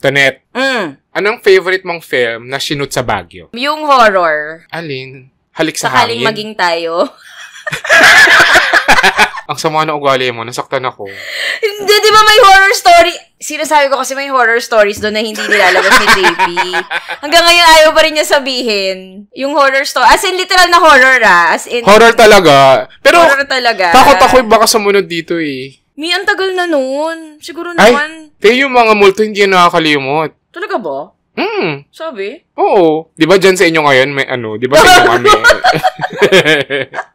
Tonet, anong favorite mong film na shoot sa Baguio? Yung horror. Alin? Halik sa Sakaling hangin? maging tayo. Ang sama na ugali mo, nasaktan ako. Hindi, di ba may horror story? Sinasabi ko kasi may horror stories doon na hindi nilalabas ni JP. Hanggang ngayon ayaw pa rin niya sabihin. Yung horror story. As in, literal na horror As in, horror talaga. Pero, horror talaga. Takot ako baka sumunod dito eh. Ang tagal na nun. Siguro Ay, naman. Yung mga multo hindi yan nakakalimot. Talaga ba? Sabi? Oo. Di ba dyan sa inyo ngayon may di ba sa inyo kami?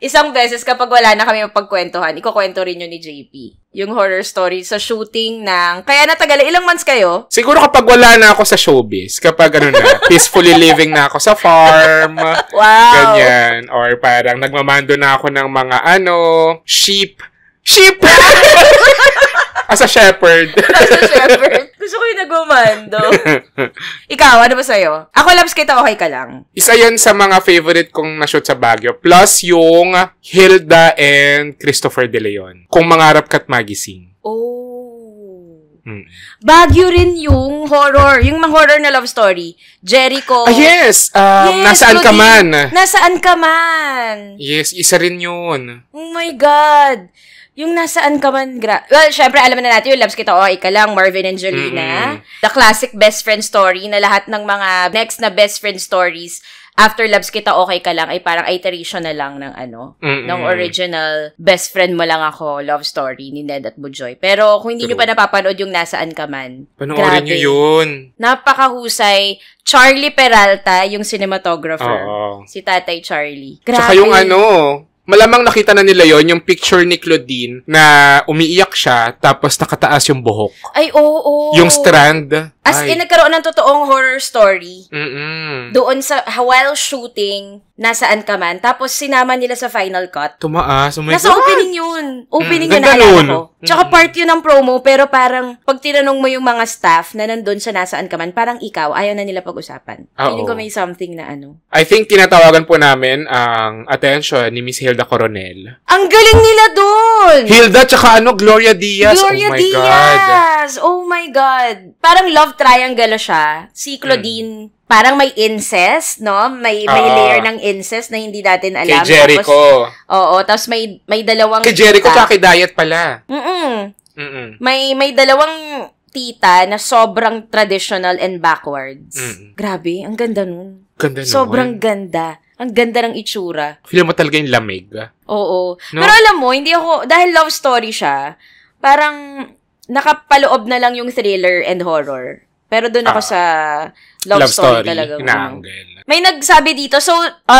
Isang beses kapag wala na kami mapagkwentuhan, ikukwento rin yun ni JP. Yung horror story sa shooting ng... Kaya natagal, ilang months kayo? Siguro kapag wala na ako sa showbiz, kapag peacefully living na ako sa farm, wow. Ganyan. Or parang nagmamando na ako ng mga sheep! As a shepherd. Gusto ko yung nagmamando. Ikaw, ano ba sa'yo? Ako, Labs, kita okay ka lang. Isa yan sa mga favorite kong na-shoot sa Baguio. Plus yung Hilda and Christopher De Leon. Kung mangarap ka't magising. Oh. Baguio rin yung horror. Yung mga horror na love story. Jericho. Yes. Nasaan ka man. Nasaan ka man. Yes, isa rin yun. Oh my God. Yung nasaan ka man, well, syempre, alam na natin yung Labs kita, okay ka lang, Marvin and Jolina. The classic best friend story na lahat ng mga next na best friend stories after Labs kita, okay ka lang, ay parang iteration na lang ng ng original best friend mo lang ako love story ni Ned at Bujoy. Pero kung hindi nyo pa napapanood yung nasaan ka man, panoorin nyo yun. Napakahusay. Charlie Peralta, yung cinematographer. Oo. Si Tatay Charlie. Grabe. Tsaka yung malamang nakita na nila yon yung picture ni Claudine na umiiyak siya tapos nakataas yung buhok. Ay, oo. Yung strand. As in, nagkaroon ng totoong horror story. Doon while shooting, nasaan ka man. Tapos, sinama nila sa final cut. Tumaas. Oh my Nasa God. Opening yun. Opening na naalala ko. Tsaka part yun ng promo, pero parang, pag tinanong mo yung mga staff na nandun sa nasaan ka man, parang ikaw, ayaw na nila pag-usapan. Feeling ko may something na I think, tinatawagan po namin ang attention ni Miss Hilda Coronel. Ang galing nila doon! Hilda, tsaka Gloria Diaz. Gloria Diaz! Oh my God! Parang love triangle siya. Si Claudine, parang may incest, no? May layer ng incest na hindi natin alam. Kay Jericho. Tapos may dalawang kay Jericho tsaka kay Diet pala. May dalawang tita na sobrang traditional and backwards. Grabe, ang ganda nun. Ganda nun. Sobrang ganda. Ang ganda ng itsura. Feel mo talaga yung lamig. Oo. No? Pero alam mo, hindi ako, dahil love story siya, parang nakapaloob na lang yung thriller and horror. Pero doon ako sa love story talaga. May nagsabi dito, so,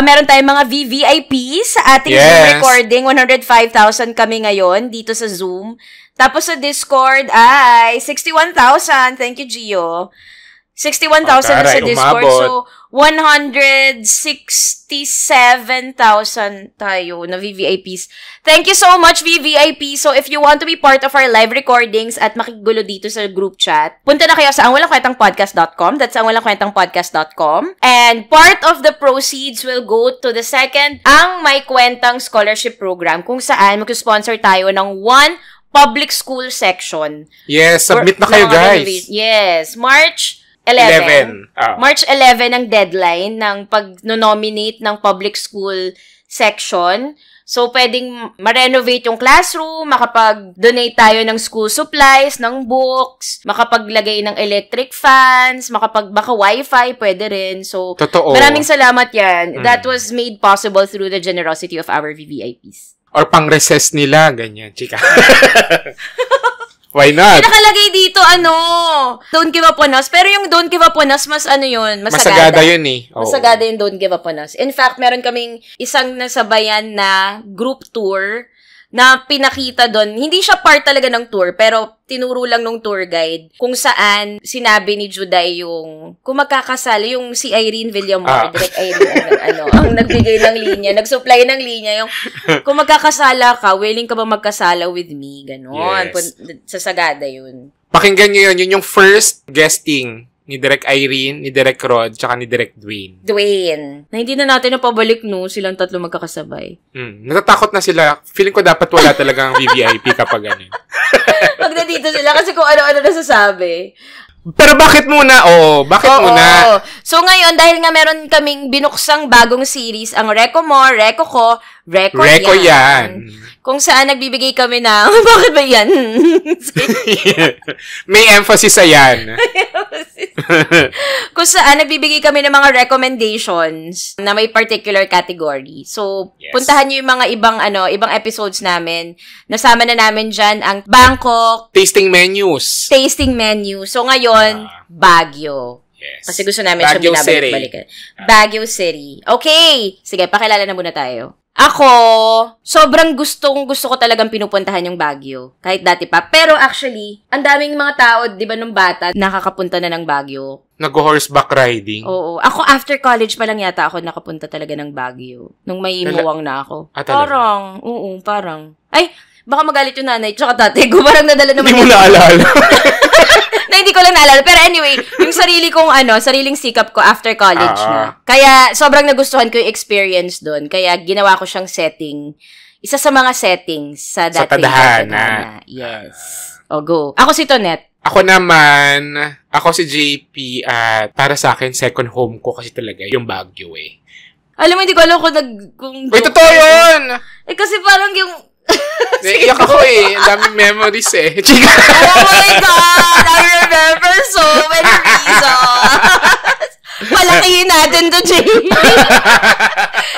meron tayong mga VVIP sa ating Zoom recording. 105,000 kami ngayon dito sa Zoom. Tapos sa Discord ay 61,000. Thank you, Gio. 61,000 sa Discord. So, 167,000 tayo na VVIPs. Thank you so much, VVIP. So, if you want to be part of our live recordings at makigulo dito sa group chat, punta na kayo sa angwalangkwentangpodcast.com. That's angwalangkwentangpodcast.com. And part of the proceeds will go to the second Ang May Kwentang Scholarship Program, kung saan mag-sponsor tayo ng one public school section. Yes, submit na kayo, guys. Yes, March 11. March 11 ang deadline ng pag-nominate ng public school section. So, pwedeng ma-renovate yung classroom, makapag-donate tayo ng school supplies, ng books, makapaglagay ng electric fans, baka wifi, pwede rin. So, totoo. Maraming salamat yan. That was made possible through the generosity of our VVIPs. Or pang-recess nila, ganyan, chika. Why not? Nakalagay dito, Don't Give Up On Us. Pero yung Don't Give Up On Us, mas yun, masagada. Masagada yun eh. Oh. Masagada yung Don't Give Up On Us. In fact, meron kaming isang nasabayan na group tour na pinakita doon. Hindi siya part talaga ng tour, pero tinuro lang ng tour guide kung saan sinabi ni Juday yung, kung magkakasal, yung si Irene Villamor, direct Irene, ang nagbigay ng linya, nag-supply ng linya, yung, kung magkakasala ka, willing ka ba magkasala with me? Ganon. Yes. Sasagada yun. Pakinggan nyo yun yung first guesting ni Direk Irene, ni Direk Rod, tsaka ni Direk Dwayne. Na hindi na natin napabalik, no? Silang tatlo magkakasabay. Natatakot na sila. Feeling ko dapat wala talagang VVIP kapag ganun. Pag nandito sila, kasi kung ano-ano nasasabi. Pero bakit muna? Bakit muna? So ngayon, dahil nga meron kaming binuksang bagong series, ang Reco Mo, Reco Ko, Reco Yan. Kung saan nagbibigay kami ng, bakit ba yan? May emphasis sa yan. Kung saan nagbibigay kami ng mga recommendations na may particular category. So, puntahan nyo yung mga ibang episodes namin. Nasama na namin dyan ang Bangkok. Tasting menus. So, ngayon, Baguio. Yes. Kasi gusto namin siya binabalik-balikan. Baguio City. Okay. Sige, pakilala na muna tayo. Ako, sobrang gusto ko talagang pinupuntahan yung Baguio. Kahit dati pa. Pero actually, ang daming mga tao, di ba, nung bata, nakakapunta na ng Baguio. Nag-horseback riding? Oo. Ako, after college pa lang yata ako nakapunta talaga ng Baguio. Nung may muwang na ako. Parang. Ay, baka magalit yung nanay tsaka tatay ko. Parang nadala naman. Hindi mo naalala. Na hindi ko lang naalala. Pero anyway, yung sariling sikap ko after college na. Kaya, sobrang nagustuhan ko yung experience doon. Kaya, ginawa ko siyang setting. Isa sa mga settings sa dating Tadhana. Yes. Go. Ako si Tonette. Ako naman, ako si JP at para sa akin, second home ko kasi talaga yung Baguio eh. Alam mo, hindi ko alam kung Wait, totoo yun! Kasi parang yung naiiyak ako eh. Ang daming memories eh. Oh my God! I remember so many reasons. Palakihin natin to, JP.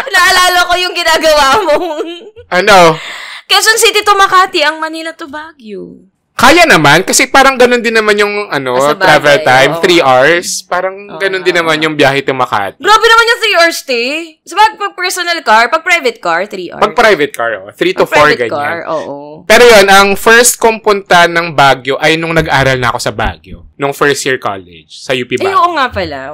Naalala ko yung ginagawa mong Ano? Quezon City to Makati, ang Manila to Baguio. Kaya naman, kasi parang ganun din naman yung travel time, 3 hours. Parang ganun din naman yung biyahe to Makati. Grabe naman yung 3 hours stay. So, pag personal car, pag private car, 3 hours. Pag private car, 3 to 4 ganyan. Car, oo. Pero yun, ang first kong punta ng Baguio ay nung nag-aral na ako sa Baguio. Nung first year college, sa UP Baguio. Ay, oo nga pala.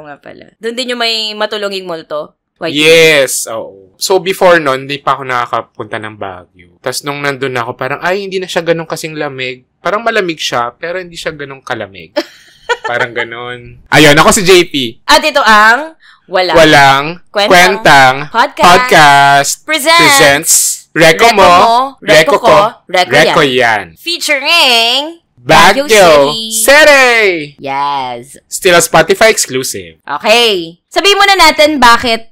Doon din yung may matulunging multo. Yes, oo. So, before nun, hindi pa ako nakakapunta ng Baguio. Tapos, nung nandun ako, parang, hindi na siya ganun kasing lamig. Parang malamig siya, pero hindi siya ganun kalamig. Parang ganun. Ayun, ako si JP. At ito ang Walang Kwentang Podcast presents Reco Mo, Reco Ko, Reco Yan. Featuring Baguio City! Yes. Still a Spotify exclusive. Okay. Sabihin muna natin bakit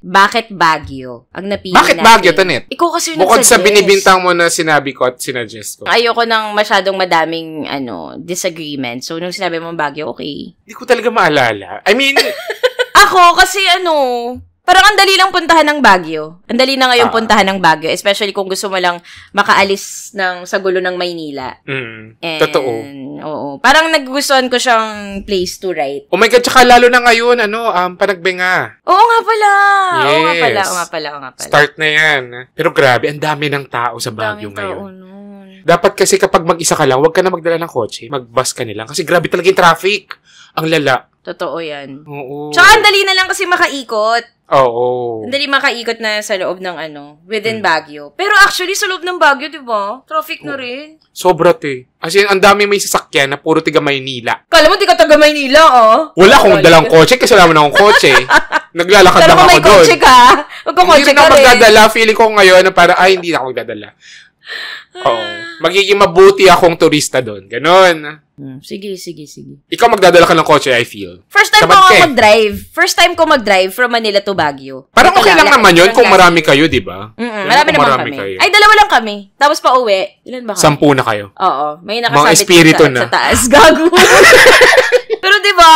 Baguio ang napili natin. Bakit Baguio, Tonette? Ikaw kasi yung bukod sa binibintang mo na sinabi ko at sinadjust ko. Ayoko ng masyadong madaming disagreement. So, nung sinabi mo Baguio, okay. Hindi ko talaga maalala. I mean... Ako, kasi parang ang dali lang puntahan ng Baguio. Ang dali na ngayon puntahan ng Baguio. Especially kung gusto mo lang makaalis sa gulo ng Maynila. Totoo. Oo. Parang nagugustuhan ko siyang place to write. Oh my God, tsaka lalo na ngayon, Panagbenga. Oo nga pala. Yes. Oo nga pala. Start na yan. Pero grabe, ang dami ng tao sa Baguio ngayon. Dapat kasi kapag mag-isa ka lang, huwag ka na magdala ng kotse. Mag-bus ka nilang. Kasi grabe talaga yung traffic. Ang lala. Totoo yan. Oo. Tsaka ang dali na lang kasi makaikot. Oo. Ang dali makaikot na sa loob ng within Baguio. Pero actually, sa loob ng Baguio, di ba? Traffic na rin. Sobra As in, ang dami may sasakyan na puro tiga Maynila. Kala mo, di ka taga Maynila, Wala akong dalang kotse kasi wala mo na akong kotse. Naglalakad lang ako doon. Pero kung may kotse ka, magkakotse ka rin. Hindi rin ako magdadala. Feeling ko ngayon na hindi na ako magdadala. Oo. Magiging mabuti akong turista doon. Ganon. Sige. Ikaw magdadala ka ng kotse, I feel. First time ko mag-drive from Manila to Baguio. Parang okay lang naman yun kung marami kayo, di ba? Marami naman kami. Kayo. Ay, 2 lang kami. Tapos pa uwi. Ilan ba kami? 10 na kayo. Oo. May nakasabit mga espiritu sa taas. Gago. Pero diba,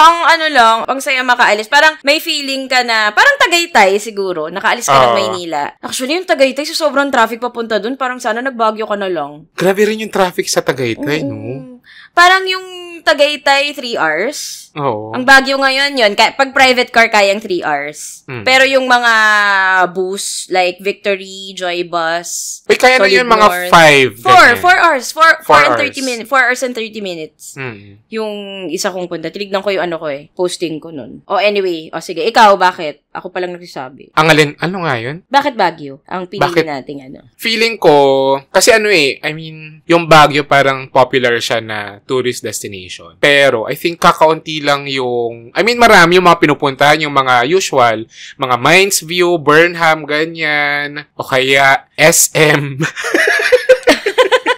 ang saya makaalis. Parang may feeling ka na, parang Tagaytay siguro. Nakaalis ka ng Maynila. Actually, yung Tagaytay, sa sobrang traffic papunta dun, parang sana nag-Baguio ka na lang. Grabe rin yung traffic sa Tagaytay, no? Parang yung Tagaytay, 3 hours. Oo. Ang Baguio ngayon yun. Pag private car, kayang 3 hours. Pero yung mga bus, like Victory, Joy Bus, kaya na yun mga 5. 4 hours. 4 and 30 minutes. 4 hours and 30 minutes. Yung isa kong punta. Tinignan ko yung posting ko nun. Anyway. Sige. Ikaw, bakit? Ako palang nagsasabi. Ang alin? Ano nga yun? Bakit Baguio? Ang pinili nating Feeling ko, kasi yung Baguio parang popular siya na tourist destination. Pero, I think kakaunti lang marami yung mga pinupuntahan, yung mga usual, mga Mines View, Burnham, ganyan, o kaya SM.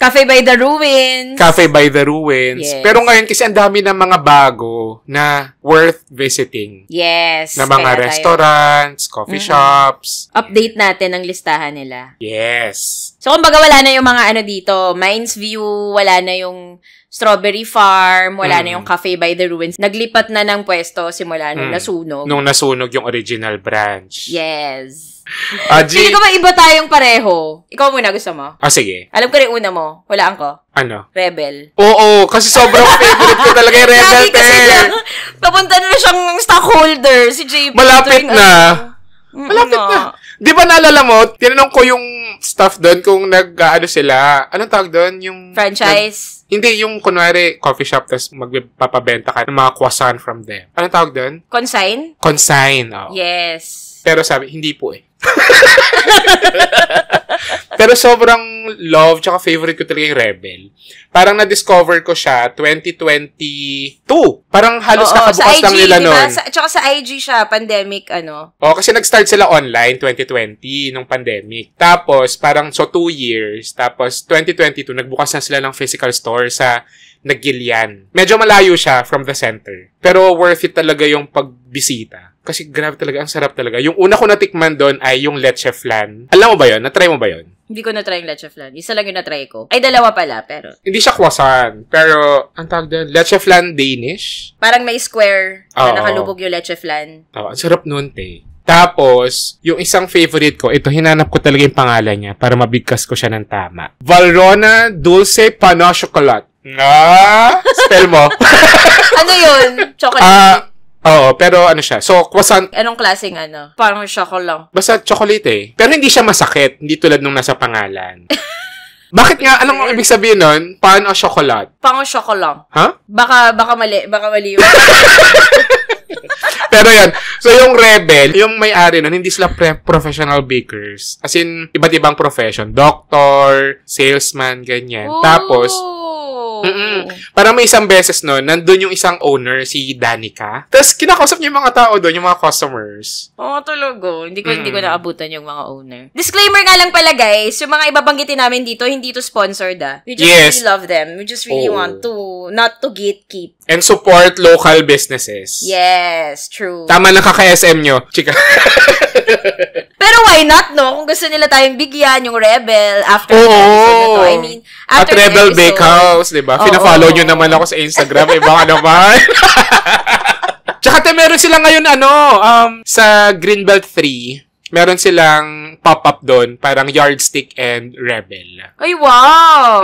Cafe by the Ruins. Cafe by the Ruins. Yes. Pero ngayon kasi ang dami ng mga bago na worth visiting. Yes. Na mga restaurants, coffee shops. Update natin ang listahan nila. Yes. So, kumbaga wala na yung mga dito, Mines View, wala na yung Strawberry Farm, wala na yung Cafe by the Ruins. Naglipat na ng pwesto simula nung nasunog. Nung nasunog yung original branch. Yes. G, Hindi ko ba iba tayong pareho? Ikaw muna gusto mo? sige. Alam ko rin una mo. Walaan ko. Ano? Rebel. Oo, kasi sobrang favorite ko talaga yung Rebel, kasi papunta na siyang stockholder, si JP. Malapit na. Malapit na. Di ba naalala mo, tinanong ko yung staff doon kung sila. Anong tawag doon? Yung franchise? Hindi, yung kunwari coffee shop tapos magpapabenta ka ng mga croissant from them. Anong tawag doon? Consign? Consign, oh. Yes. Pero sabi, hindi po eh. Pero sobrang love tsaka favorite ko talaga yung Rebel. Parang na-discover ko siya 2022. Parang halos nakabukas lang nila diba? noon. Tsaka sa IG siya, pandemic, Kasi nag-start sila online 2020 nung pandemic. Tapos, parang 2 years. Tapos, 2022, nagbukas na sila ng physical store sa Nagilian. Medyo malayo siya from the center. Pero worth it talaga yung pagbisita. Kasi grabe talaga, ang sarap talaga. Yung una ko natikman doon ay yung leche flan. Alam mo ba yun? Na-try mo ba yun? Hindi ko na-try yung leche flan. Isa lang yung na-try ko. Ay, dalawa pala, pero... Hindi siya croissant. Pero, ang tawag doon, leche flan Danish. Parang may square na nakalubog yung leche flan. Ang sarap nun, te. Tapos, yung isang favorite ko, ito, hinanap ko talaga yung pangalan niya para mabigkas ko siya ng tama. Valrhona Dulce Pano Chocolate. Spell mo. Ano yun? Chocolate? Oo, pero ano siya. So, croissant. Anong klaseng Parang chocolate lang. Basta chocolate eh. Pero hindi siya masakit. Hindi tulad nung nasa pangalan. Bakit nga? Anong ibig sabihin nun? Pan o chocolate? Pang chocolate lang. Ha? Baka mali yun. Pero yan. So, yung Rebel, yung may-ari nun, hindi sila professional bakers. As in, iba't ibang profession. Doctor, salesman, ganyan. Ooh. Tapos, parang may isang beses nun, nandun yung isang owner, si Danica. Tapos, kinakausap niya yung mga tao doon, yung mga customers. Talaga. Hindi ko naabutan yung mga owner. Disclaimer nga lang pala, guys. Yung mga ibabanggitin namin dito, hindi to sponsored, We just really love them. We just really want to, not to gatekeep. And support local businesses. Yes, true. Tama lang kaka-SM nyo. Chika. Pero why not, no? Kung gusto nila tayong bigyan, yung Rebel, after the episode na to. I mean, after at Rebel Bakehouse, diba? Fina-follow nyo naman ako sa Instagram. Iba ka naman. Tsaka meron sila ngayon, sa Greenbelt 3, meron silang pop-up doon, parang Yardstick and Rebel. Ay, wow!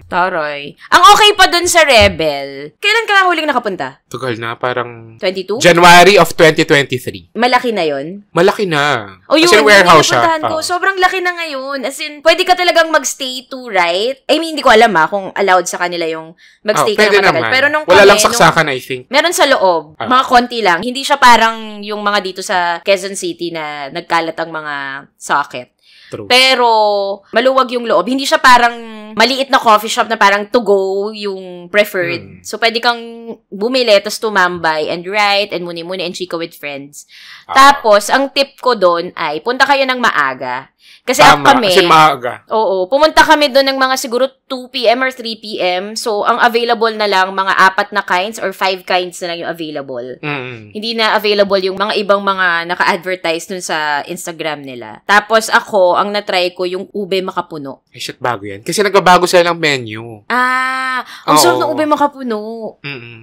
Taray. Ang okay pa doon sa Rebel, kailan ka huling nakapunta? Tagal na, parang... 22? January of 2023. Malaki na yon? Malaki na. Yun, kasi warehouse siya. Ko, sobrang laki na ngayon. As in, pwede ka talagang magstay to, right? I mean, hindi ko alam kung allowed sa kanila yung magstay ka ng matagal. Pero nung wala lang saksakan, I think. Meron sa loob. Mga konti lang. Hindi siya parang yung mga dito sa Quezon City na nagkalat ang mga socket. True. Pero, maluwag yung loob. Hindi siya parang maliit na coffee shop na parang to go yung preferred. So, pwede kang bumili, tapos tumambay and write and muni-muni and chika with friends. Tapos, ang tip ko doon ay, punta kayo ng maaga. Kasi kasi maaga. Oo. Pumunta kami doon ng mga siguro 2 p.m. or 3 p.m. So, ang available na lang, mga 4 na kinds or 5 kinds na lang yung available. Hindi na available yung mga ibang mga naka-advertise dun sa Instagram nila. Tapos ako, ang natry ko yung ube makapuno. Ay, shit, bago yan. Kasi nagbabago sila ng menu. Ang sarap ng ube makapuno.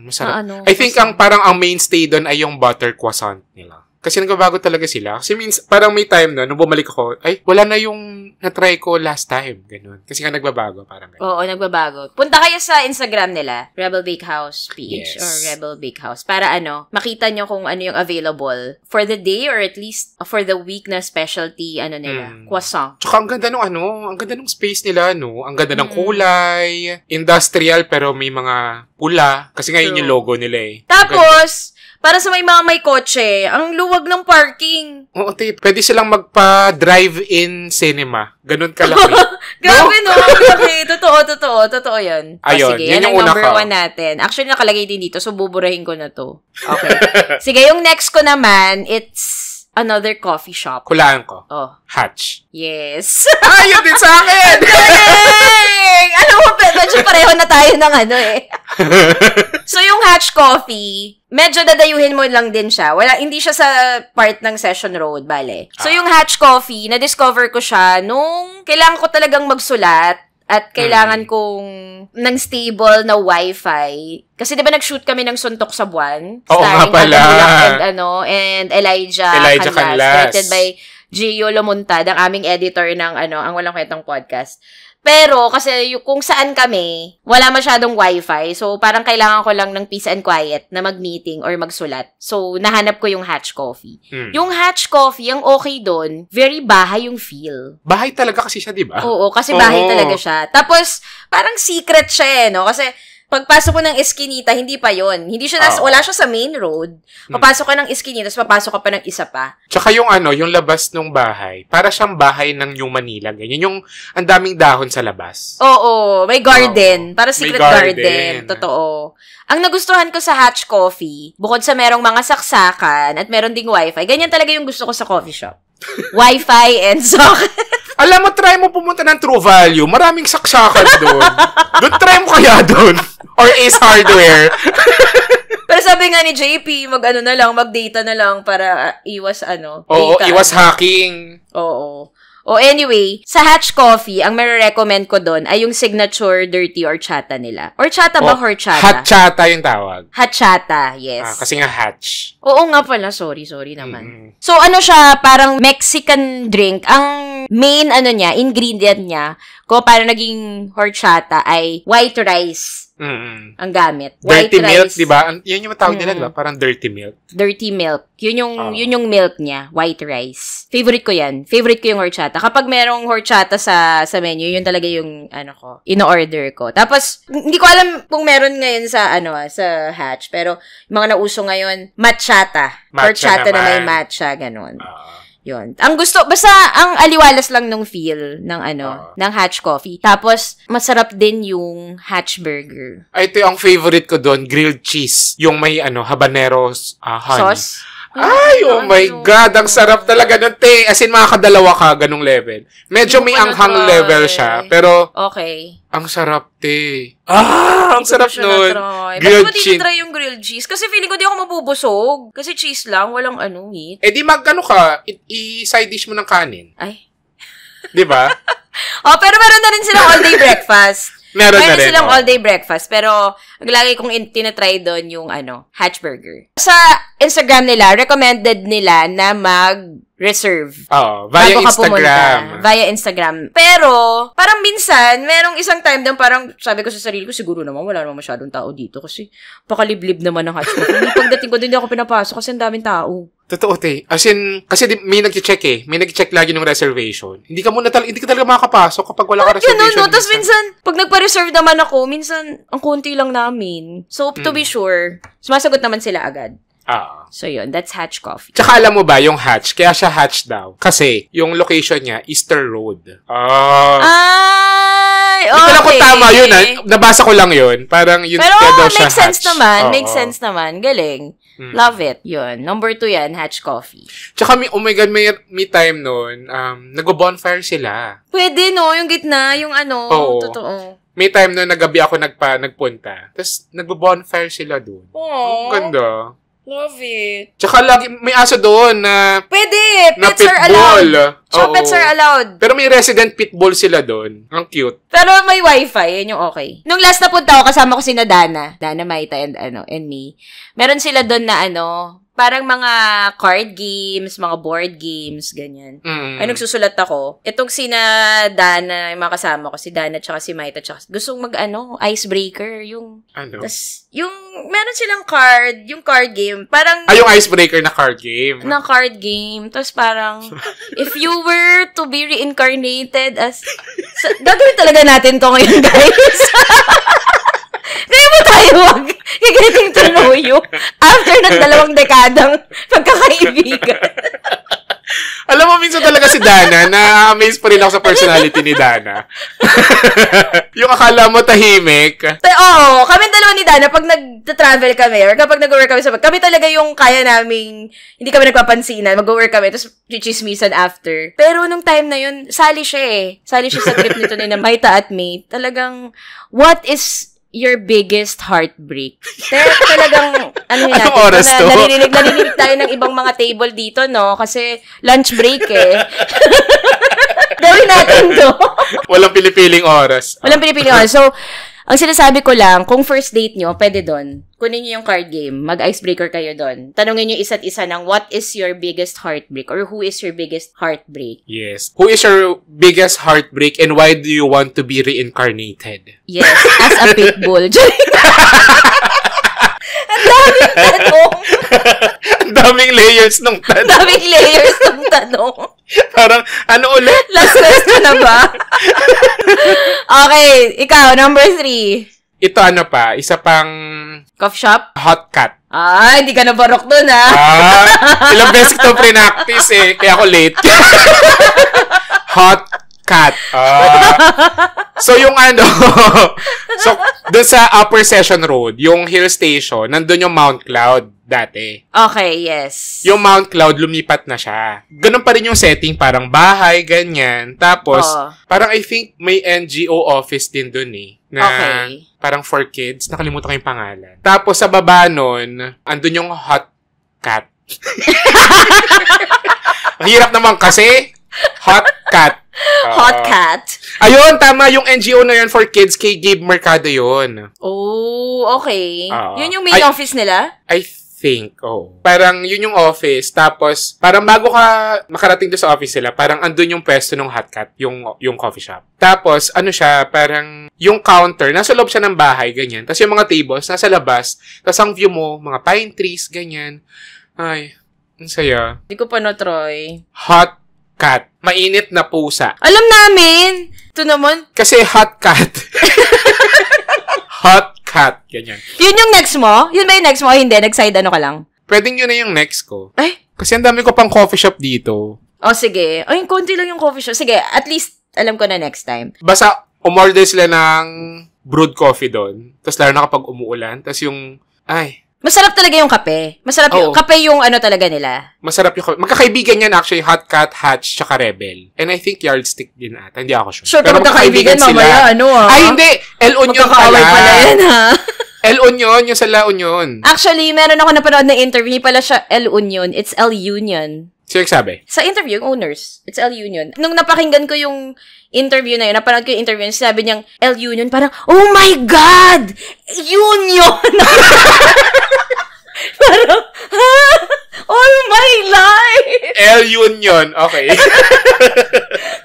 Masarap. I think parang ang mainstay doon ay yung butter croissant nila. Kasi nagbabago talaga sila. Kasi parang may time na, nung bumalik ako, ay, wala na yung na-try ko last time. Ganun. Kasi nga nagbabago, parang ganun. Oo, nagbabago. Punta kayo sa Instagram nila, Rebel Bakehouse PH or Rebel Bakehouse, para makita nyo kung ano yung available for the day or at least for the week na specialty, nila, croissant. Tsaka ang ganda ng space nila, Ang ganda ng kulay, industrial, pero may mga pula. Kasi nga yun yung logo nila eh. Tapos, para sa may mga may kotse, ang luwag ng parking. Oo, pwede silang magpa-drive-in cinema. Ganun kalaki. Grabe, no? Okay, totoo yan. Ayun, sige, yun yung una number 1 natin. Actually, nakalagay din dito, so buburahin ko na to. Okay. Sige, yung next ko naman, it's another coffee shop. Kulaan ko. Oh. Hatch. Yes. Yun din sa akin! galing! Alam mo, medyo pareho na tayo ng ano eh. So, yung Hatch Coffee, medyo dadayuhin mo lang din siya. Hindi siya sa part ng Session Road, bale. So, yung Hatch Coffee, na-discover ko siya nung kailangan ko talagang magsulat at kailangan kong ng stable na wifi. Kasi diba nag-shoot kami ng Suntok sa Buwan? Oo nga pala. And Elijah Canlas. Directed by Gio Lomuntad, ang aming editor ng ang Walang Kwentang Podcast. Pero, kasi kung saan kami, wala masyadong wifi. So, parang kailangan ko lang ng peace and quiet na mag-meeting or magsulat. So, nahanap ko yung Hatch Coffee. Yung Hatch Coffee, ang okay doon, very bahay yung feel. Bahay talaga kasi siya, di ba? Oo, kasi bahay talaga siya. Tapos, parang secret siya no? Kasi, pagpasok ko ng Eskinita, hindi pa yon. Hindi siya, wala siya sa main road. Papasok ka ng Eskinita, tapos papasok ka pa ng isa pa. Tsaka yung yung labas ng bahay, para siyang bahay ng New Manila. Ganyan yung ang daming dahon sa labas. Oo, may garden. Para secret garden. Totoo. Ang nagustuhan ko sa Hatch Coffee, bukod sa merong mga saksakan at meron ding wifi, ganyan talaga yung gusto ko sa coffee shop. Wifi and socket. Alam mo, try mo pumunta ng True Value. Maraming saksakan doon. Doon, try mo kaya doon. Or Ace Hardware. Pero sabi nga ni JP, mag-data na lang para iwas Oo, data, iwas hacking. Oo. Anyway, sa Hatch Coffee, ang marirecommend ko doon ay yung signature dirty horchata nila. Horchata ba horchata? Hatchata yung tawag. Hatchata, yes. Kasi nga hatch. Oo nga pala, sorry naman. So, siya, parang Mexican drink. Ang main, ingredient niya, kung paano naging horchata ay white rice. Ang gamit. Dirty milk, di ba? Yan yung tawag nila, di ba? Parang dirty milk. Dirty milk. Yun yung milk niya. White rice. Favorite ko yan. Favorite ko yung horchata. Kapag merong horchata sa menu, yun talaga yung, ino-order ko. Tapos, hindi ko alam kung meron ngayon sa, sa Hatch. Pero, yung mga nauso ngayon, matchata. Horchata na may matcha, ganun. Yun. Basta ang aliwalas lang nung feel ng ng Hatch Coffee. Tapos, masarap din yung Hatch Burger. Ito yung favorite ko doon, grilled cheese. Yung may habanero honey. Sauce? Ay, oh my God, ang sarap talaga nun, te. As in, makakadalawa ka, ganung level. Medyo may anghang level siya, pero okay. Ang sarap, te. Ang sarap nun. Grilled cheese. Bakit mo try yung grilled cheese? Kasi feeling ko di ako mabubusog. Kasi cheese lang, walang meat. Di ka, i-side dish mo ng kanin. Ay. Di ba? Pero meron na rin silang all-day breakfast. Meron na rin. Silang all-day breakfast. Pero, lagi kong tinatry doon yung, Hatch Burger. Sa Instagram nila, recommended nila na mag-reserve. Via Instagram. Via Instagram. Pero, parang minsan, merong isang time doon, parang sabi ko sa sarili ko, siguro naman, wala naman masyadong tao dito. Kasi, pakaliblib naman ng Hatch Burger. Pagdating ko doon, hindi ako pinapasok kasi ang daming tao. Totoo, te. As in, kasi may nag-check May nag-check lagi ng reservation. Hindi ka talaga makakapasok kapag wala ka reservation. Tapos minsan, pag nagpa-reserve naman ako, minsan, ang konti lang namin. So, to be sure, sumasagot naman sila agad. So, yun. That's Hatch Coffee. Tsaka alam mo ba, yung Hatch, kaya siya Hatch daw. Kasi, yung location niya, Easter Road. Ay, okay. Hindi ko lang kung tama yun, Nabasa ko lang yun. Parang yun, pero, kaya daw siya makes sense Hatch. naman. Makes sense naman. Galing. Love it. Yun. Number 2 yan, Hatch Coffee. Tsaka, oh my God, may time nun, nag-bonfire sila. Pwede, no? Yung gitna, yung Oo. Totoo. May time nun, nagabi ako nagpunta. Tapos, nag-bonfire sila dun. Aww. Ang ganda. Love it. Tsaka lagi, may aso doon na... Pwede! Na pets are allowed. Tsaka pets are allowed. Pero may resident pitbull sila doon. Ang cute. Pero may wifi, yan yung okay. Nung last na punta ako, kasama ko si Dana, Maita and me. Meron sila doon na parang mga card games, mga board games, ganyan. Ay, nagsusulat ako. Itong sina Dana, yung mga kasama ko, si Dana tsaka si Maita, tsaka gustong icebreaker, yung... Tas, yung, meron silang yung card game, parang... yung icebreaker na card game. Na card game. Tapos parang, if you were to be reincarnated as... gagawin talaga natin to ngayon, guys. Kaya mo tayo getting to know you after ng 2 dekadang pagkakaibigan. Alam mo, minsan talaga si Dana, na-amaze pa rin ako sa personality ni Dana. Yung akala mo tahimik. Oo, kami dalawa ni Dana, pag nag-travel kami, or kapag nag-work kami kami talaga yung kaya naming, hindi kami nagpapansinan, mag-work kami, tapos chichismisan after. Pero nung time na yun, sali siya sa trip nito ni na Maita at May. Talagang, what is your biggest heartbreak? Talagang, Anong oras to? Narinig tayo ng ibang mga table dito, no? Kasi lunch break Gawin natin to. Walang pinipiling oras. So, ang sinasabi ko lang, kung first date nyo, pwede doon. Kunin nyo yung card game. Mag-icebreaker kayo doon. Tanungin nyo isa't isa ng what is your biggest heartbreak or who is your biggest heartbreak. Yes. Who is your biggest heartbreak and why do you want to be reincarnated? Yes. As a pit bull. Ang daming tanong. Ang daming layers nung tanong. Parang, ano ulit? Last question na ba? Okay, ikaw, number 3. Ito isa pang... Coffee shop? Hot cat. Hindi ka nabarok dun, Ilang beses ito pre-practice kaya ako late. Hot cat. So, yung so, doon sa Upper Session Road, yung hill station, nandun yung Mount Cloud dati. Okay, yes. Yung Mount Cloud, lumipat na siya. Ganun pa rin yung setting, parang bahay, ganyan. Tapos, parang I think may NGO office din dun na parang for kids. Nakalimutan ko yung pangalan. Tapos, sa baba nun, andun yung hot cat. Ang hirap naman kasi, hot cat. Hot cat. Ayun, tama. Yung NGO na yan for kids, kay Gabe Mercado yun. Oh, okay. Yun yung main office nila? I think, Parang yun yung office. Tapos, parang bago ka makarating doon sa office nila, parang andun yung pwesto ng hot cat, yung coffee shop. Tapos, siya, parang yung counter, nasa loob siya ng bahay, ganyan. Tapos yung mga tables, nasa labas. Tapos ang view mo, mga pine trees, ganyan. Ay, ang saya. Hindi ko pa na-try. Hot cat. Mainit na pusa. Alam namin! Ito naman. Kasi hot cat. Hot cat. Ganyan. Yun yung next mo? Yun ba yung next mo? Hindi, nag-side ka lang? Pwedeng yun na yung next ko. Kasi ang dami ko pang coffee shop dito. Sige. Konti lang yung coffee shop. Sige, at least alam ko na next time. Basta, umorder sila ng brewed coffee doon. Tapos lalo na kapag umuulan. Tapos yung, masarap talaga yung kape. Yung kape yung talaga nila. Masarap yung kape. Magkakaibigan yan actually, Hot Cat, Hatch, tsaka Rebel. And I think Yardstick din ata. Hindi ako sure. Sure, pero magkakaibigan mamaya, hindi! El Union pala. Yan, El Union, yung sa La Union. Actually, meron ako napanood na interview. Hindi pala siya El Union. It's El Union. Sino sabi? Sa interview, yung owners. It's El Union. Nung napakinggan ko yung interview na yun, napanood ko yung interview, sabi niyang El Union, parang, oh my God! Union! Parang, all my life! El Union, okay.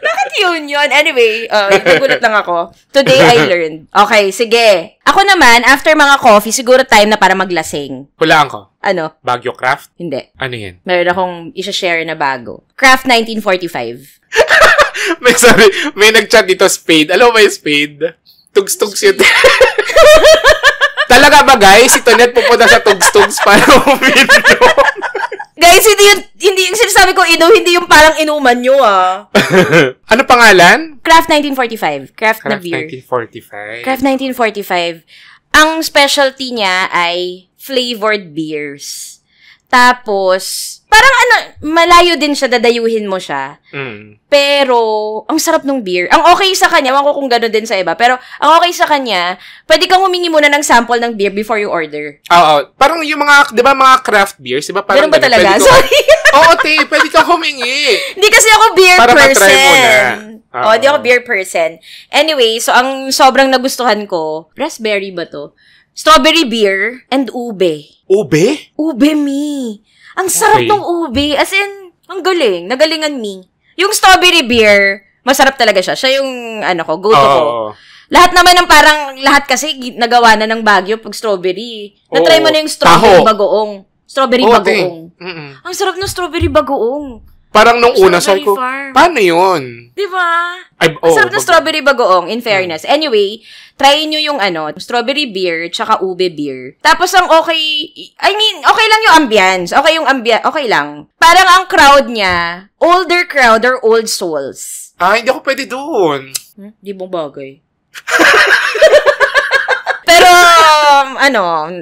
Bakit Union? Anyway, nagulat lang ako. Today I learned. Okay, sige. Ako naman, after mga coffee, siguro time na para maglasing. Hulaan ko. Ano? Baguio Craft? Hindi. Ano yan? Meron akong isa-share na bago. Craft 1945. may nag-chat dito, Spade. Alam mo ba yung Spade? Tugs-tugs yun. Talaga ba, guys? Si Tonet pupunta sa tugs-tugs para uminom. Guys, hindi yung sinasabi ko hindi yung parang inuman nyo, Ano pangalan? Craft 1945. Craft na beer. 1945. Craft 1945. Ang specialty niya ay flavored beers. Tapos, parang malayo din siya, dadayuhin mo siya. Pero, ang sarap ng beer. Ang okay sa kanya, wako kung gano'n din sa iba, pero ang okay sa kanya, pwede kang humingi muna ng sample ng beer before you order. Oo. Parang yung mga, di ba mga craft beers, di ba parang ganun ba talaga? Sorry. Pwede kang humingi. Hindi kasi ako beer para person. Para matry mo na. Di ako beer person. Anyway, so ang sobrang nagustuhan ko, raspberry ba to? Strawberry beer and ube. Ube? Ube, me. Ang sarap ng ube. As in, ang galing. Nagalingan me. Yung strawberry beer, masarap talaga siya. Siya yung, go-to ko. Lahat naman ng parang, lahat kasi nagawa na ng Baguio pag strawberry. Na-try mo na yung strawberry bagoong. Strawberry bagoong. Ang sarap ng strawberry bagoong. Parang nung una, sabi ko, paano yun? Diba? Sarap ng strawberry bagoong, in fairness. Anyway, try nyo yung strawberry beer, tsaka ube beer. Tapos ang okay lang yung ambience. Okay lang. Parang ang crowd niya, older crowd or old souls. Hindi ako pwede doon. Di mong bagay. Pero,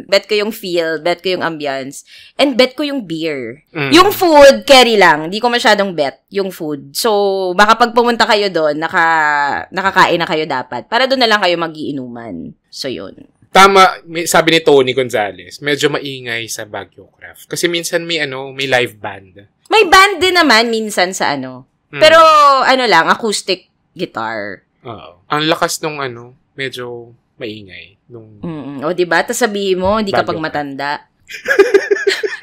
bet ko yung feel, bet ko yung ambience, and bet ko yung beer. Yung food, carry lang. Di ko masyadong bet yung food. So, baka pag pumunta kayo doon, nakakain na kayo dapat. Para doon na lang kayo magiinuman. So, yun. Tama, sabi ni Tony Gonzalez, medyo maingay sa Baguio Craft. Kasi minsan may live band. May band din naman minsan sa Pero, lang, acoustic guitar. Oo. Ang lakas nung medyo maingay. O, diba? Tapos sabihin mo, hindi ka pag matanda.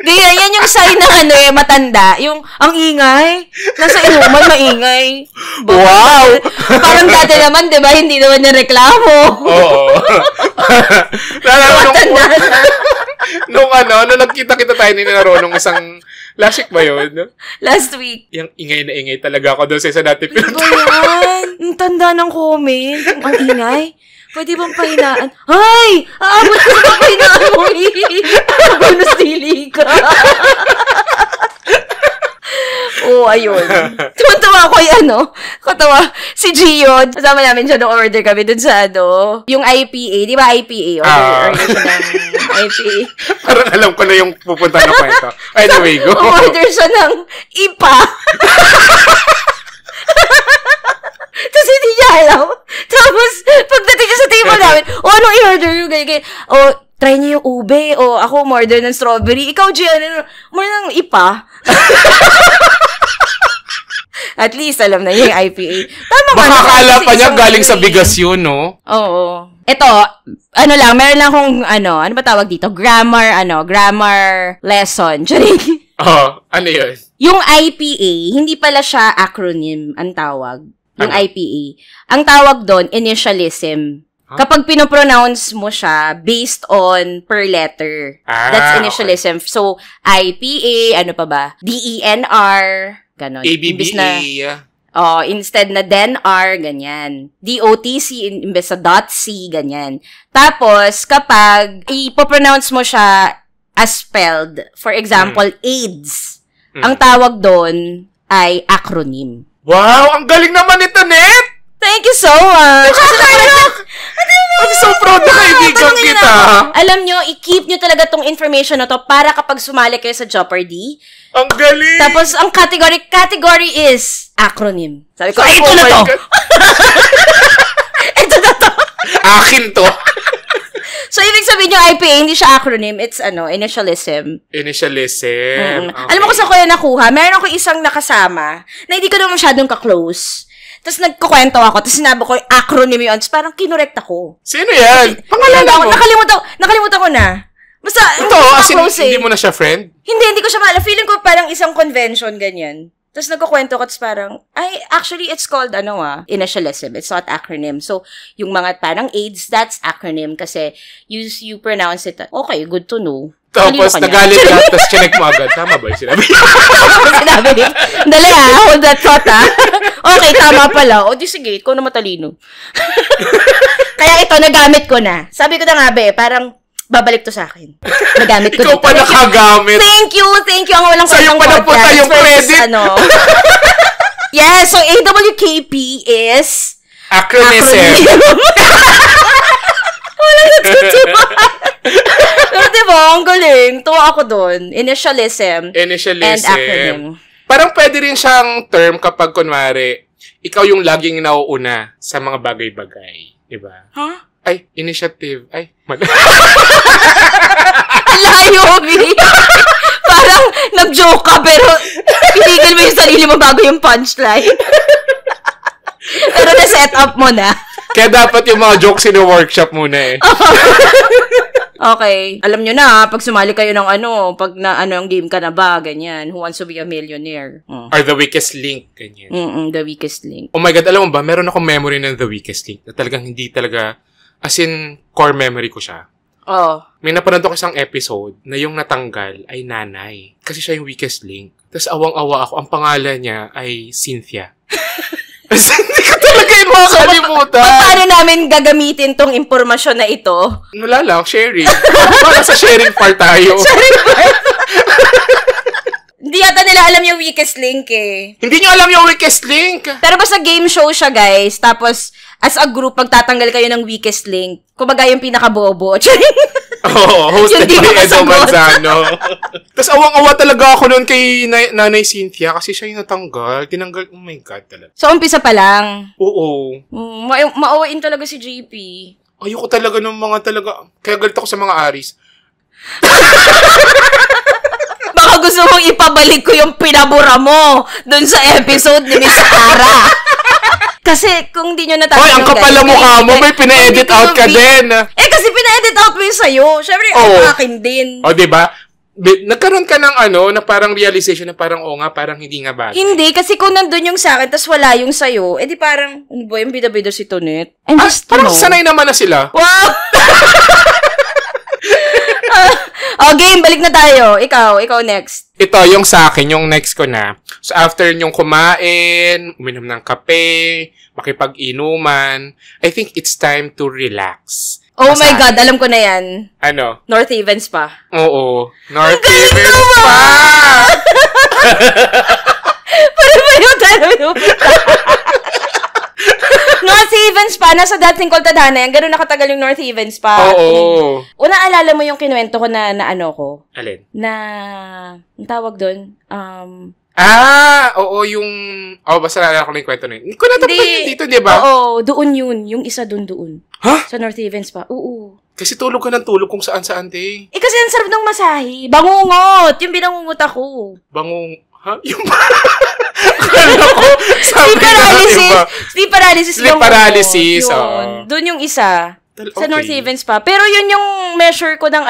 Yan yung sign ng matanda. Yung, ang ingay. Nasa inuman, maingay. Wow! Parang dati naman, diba? Hindi naman yung reklamo. Oo. Nung nagkita-kita tayo ni Naro nung isang, last week ba yun? Last week. Yung ingay na ingay talaga ako doon sa isa natin pinunta. Ang tanda ng comment. Ang ingay. Pwede bang pahinaan? Ay! Aabot ko sa pahinaan mo Bonus dili ka. Ayun. Tuwan-tuwa ko katawa. Si Gio, kasama namin siya nung order kami dun sa yung IPA. Di ba IPA? Order siya ng IPA. Parang alam ko na yung pupunta na kwento. Anyway, go. Order siya ng IPA. Tapos hindi niya alam. Tapos, pagdating niya sa table namin, anong i-order yung ganyan? Try niyo yung ube. Ako, order ng strawberry. Ikaw, Gian, more ng ipa. At least, alam na yung IPA. Tama ba? Baka akala pa niya galing sa bigas yun, no? Oo. Ito, meron lang akong, ano ba tawag dito? Grammar lesson. Ano yun? Yung IPA, hindi pala siya acronym ang tawag. Yung IPA. Ang tawag doon, initialism. Kapag pinopronounce mo siya based on per letter. That's initialism. Okay. So, IPA, ano pa ba? DENR, ganon. ABBA. Instead na DENR, ganyan. DOTC, imbes sa .C, ganyan. Tapos, kapag ipopronounce mo siya as spelled, for example, AIDS, ang tawag doon ay acronym. Wow! Ang galing naman ito, Net! Thank you so much! I'm so proud na kaibigan kita! Alam nyo, i-keep nyo talaga tong information na to para kapag sumali kayo sa Jeopardy. Ang galing! Tapos, ang category is acronym. Sabi ko, ito na to! Ito na to! Akin to! So, ibig sabihin yung IPA, hindi siya acronym. It's, initialism. Initialism. Okay. Alam mo kung saan ko yan nakuha? Meron ako isang nakasama na hindi ko naman masyadong ka-close. Tapos nagkukwento ako, tapos sinabi ko yung acronym yun. Tapos parang kinorekt ako. Sino yan? Pangalan mo? Nakalimutan ko na. Basta, hindi mo na siya friend? Hindi ko siya maalala. Feeling ko parang isang convention, ganyan. Tapos nagkukwento ko, tapos parang, actually, it's called, initialism. It's not acronym. So, yung mga parang AIDS, that's acronym kasi you pronounce it, okay, good to know. Tapos, nagalit ka, tapos chinek mo agad. Tama ba yung sinabi? Sinabi niya. Dali hold that thought Okay, tama pala. Di sige, ikaw na matalino. Kaya ito, nagamit ko na. Sabi ko na nga, parang, babalik to sa akin. Nagamit ko. Ikaw pa nakagamit. Thank you. Ang walang sa'yo pa napunta yung credit. Yes, so AWKP is acronym. Walang natutuwa. Pero diba, ang galing. Tuwa ako doon. Initialism. And acronym. Parang pwede rin siyang term kapag kunwari, ikaw yung laging nauuna sa mga bagay-bagay. Diba? Huh? Ay, initiative. Ay, Layo, parang nag-joke ka, pero pinigil mo yung sarili mo bago yung punchline. Pero na-set up mo na. Kaya dapat yung mga jokes in-workshop muna Okay. Alam nyo na, pag sumali kayo ng pag ang game ka na ba, ganyan. Who Wants to Be a Millionaire? Or The Weakest Link, ganyan. The Weakest Link. Oh my God, alam mo ba, meron akong memory ng The Weakest Link na talagang hindi talaga, as in, core memory ko siya. Oh. May napanood ako isang episode na yung natanggal ay nanay. Kasi siya yung weakest link. Tapos awang-awa ako. Ang pangalan niya ay Cynthia. Hindi ko talaga yung makakalimutan. Paano namin gagamitin tong impormasyon na ito? Wala lang, sharing. Para sa sharing part tayo. Sharing part? Hindi yata nila alam yung weakest link eh. Hindi nyo alam yung weakest link. Pero basta game show siya, guys. Tapos, as a group, magtatanggal kayo ng weakest link. Kumbaga yung pinaka-bobo. Oo, hosted by Edo Manzano. Tapos awang-awa talaga ako noon kay Nanay Cynthia kasi siya yung natanggal. Tinanggal, oh my God talaga. So, umpisa pa lang? Oo. Maawain talaga si JP. Ayoko talaga ng mga talaga. Kaya galit ako sa mga Aris. Baka gusto mong ipabalik ko yung pinabura mo dun sa episode ni Miss Ara. Kasi kung di nyo natatandaan. Hoy, ang kapal na mukha mo, may pina-edit out ka din. Kasi pina-edit out mo yung sa'yo. Siyempre, ang akin din. O, diba? Nagkaroon ka ng na parang realization na parang, nga, parang hindi nga bagay. Hindi, kasi kung nandun yung sa'kin, tas wala yung sa'yo, di parang, ano ba yung bida-bida si Tonet? Parang sanay naman na sila. Wow! Game, balik na tayo. Ikaw next. Ito, yung sa akin, yung next ko na. So, after nyong kumain, uminom ng kape, makipag-inuman, I think it's time to relax. Oh my God, alam ko na yan. Ano? North Haven Spa. Oo. North Haven Spa! Paano ba yung tanong? North Haven Spa, nasa dating Coltadana yan. Ganun nakatagal yung North Haven Spa. Oo. Una, alala mo yung kinuwento ko na ano ko? Alin? Na, ang tawag doon, oo, yung... basta naalala ko na yung kwento na yun. Hindi ko natapos dito, di ba? Oo, doon yun. Yung isa doon. Ha? Sa North Haven Spa. Oo. Kasi tulog ka ng tulog kung saan-saan, te. Kasi ang sarap ng masahe. Bangungot! Yung binangungot ako. Yung akala ko, sabi Sleep paralysis. Sleep paralysis, oo. Doon yung isa. Sa North Haven Spa. Pero yun yung measure ko ng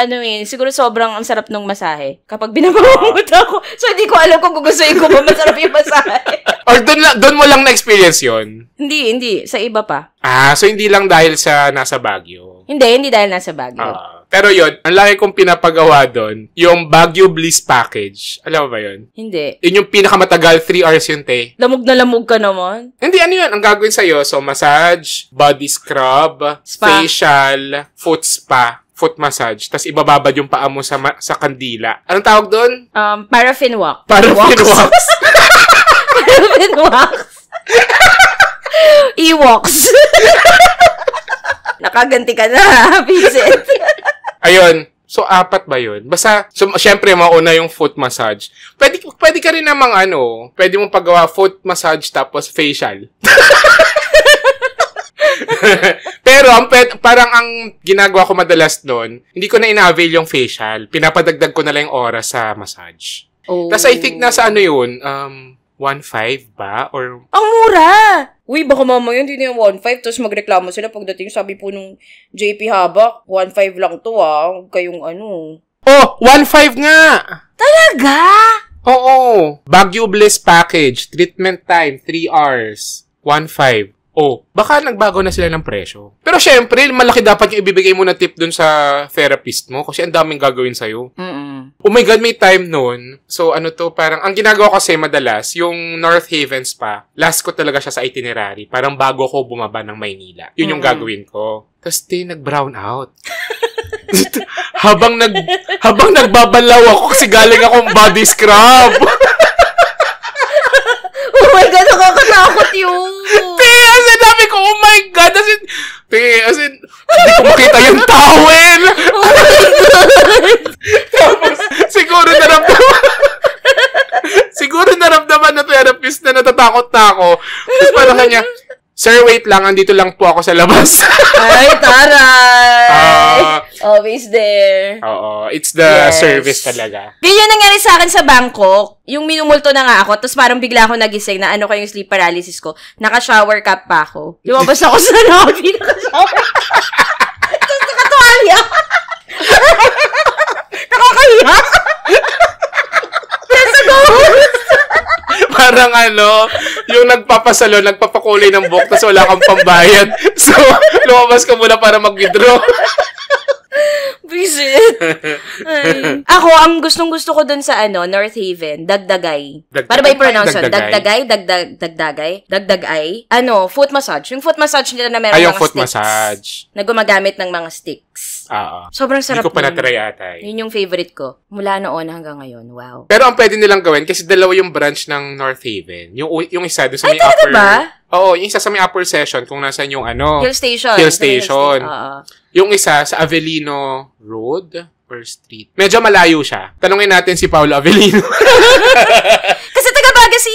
siguro sobrang ang sarap ng masahe. Kapag binabangungot ako. So, hindi ko alam kung gugustuhin ko ba masarap yung masahe. Or doon mo lang na-experience yun? Hindi. Sa iba pa. So hindi lang dahil sa nasa Baguio? Hindi dahil nasa Baguio. Pero yun, ang laki kong pinapagawa doon, yung Baguio Bliss Package. Alam mo ba yun? Hindi. Yun yung pinakamatagal, 3 hours yun, te. Lamog na lamog ka naman. Hindi, yun? Ang gagawin sa'yo, so massage, body scrub, facial, foot spa, foot massage, tas ibababad yung paa mo sa kandila. Anong tawag doon? Paraffin wax. Paraffin wax. Paraffin wax. E-wax. Nakaganti ka na, Vincent. Ayun. So, 4 ba yun? Basta, syempre, mauna yung foot massage. Pwede ka rin namang pwede mong paggawa foot massage tapos facial. Pero, parang ang ginagawa ko madalas doon, hindi ko na ina-avail yung facial. Pinapadagdag ko na lang yung oras sa massage. Oh. Tapos, I think nasa yun, 1.5 ba? Or... Ang mura! Uy, baka mamaya hindi na yung 1.5 tapos magreklamo sila pagdating sabi po nung JP Habak, 1.5 lang to Huwag kayong 1.5 nga! Talaga? Oo. Baguio Bliss Package. Treatment time, 3 hours. 1.5. Baka nagbago na sila ng presyo. Pero syempre, malaki dapat yung ibibigay mo na tip dun sa therapist mo kasi ang daming gagawin sa'yo. Mm-mm. Oh my God, may time nun. So, parang, ang ginagawa kasi madalas, yung North Haven Spa, last ko talaga siya sa itinerary. Parang bago ko bumaba ng Maynila. Yun yung gagawin ko. Tapos, nag-brown out. habang nagbabalaw ako kasi galing akong body scrub. Oh my God, nakakatakot yun. Sabi ko, oh my God, as in, hindi ko makita yung towel. Oh my God. Tapos, siguro naramdaman na therapist na natatakot na ako. Tapos parang kanya, Sir, wait lang, andito lang po ako sa labas. Ay, taray! Always there. Oo, it's the service talaga. Yun yung nangyari sa akin sa Bangkok. Yung minumulto na nga ako, tapos parang bigla ako nagising na yung sleep paralysis ko. Naka-shower cap pa ako. Lumabas ako sa lobby, naka-shower cap. Tapos nakatuwalya. Nakakahiya. Let's go! Parang yung nagpapakulay ng buhok tapos wala kang pambayad. So, lumabas ka muna para mag-withdraw. Visit. Ako, ang gustong-gusto ko dun sa North Haven, Dagdagay. Para ba i-pronounce yun? Dagdagay? Foot massage. Yung foot massage nila na meron mga foot sticks. Massage. Na gumagamit ng mga sticks. Sobrang sarap. Hindi ko pa natry ata eh. Yun yung favorite ko. Mula noon hanggang ngayon. Wow. Pero ang pwede nilang gawin, kasi dalawa yung branch ng North Haven. Yung isa doon sa may upper... ba? Oo, yung isa sa may upper session, kung nasan yung Hill Station. Yung isa sa Avellino Road or Street. Medyo malayo siya. Tanungin natin si Paolo Avellino. Kasi taga-Baga si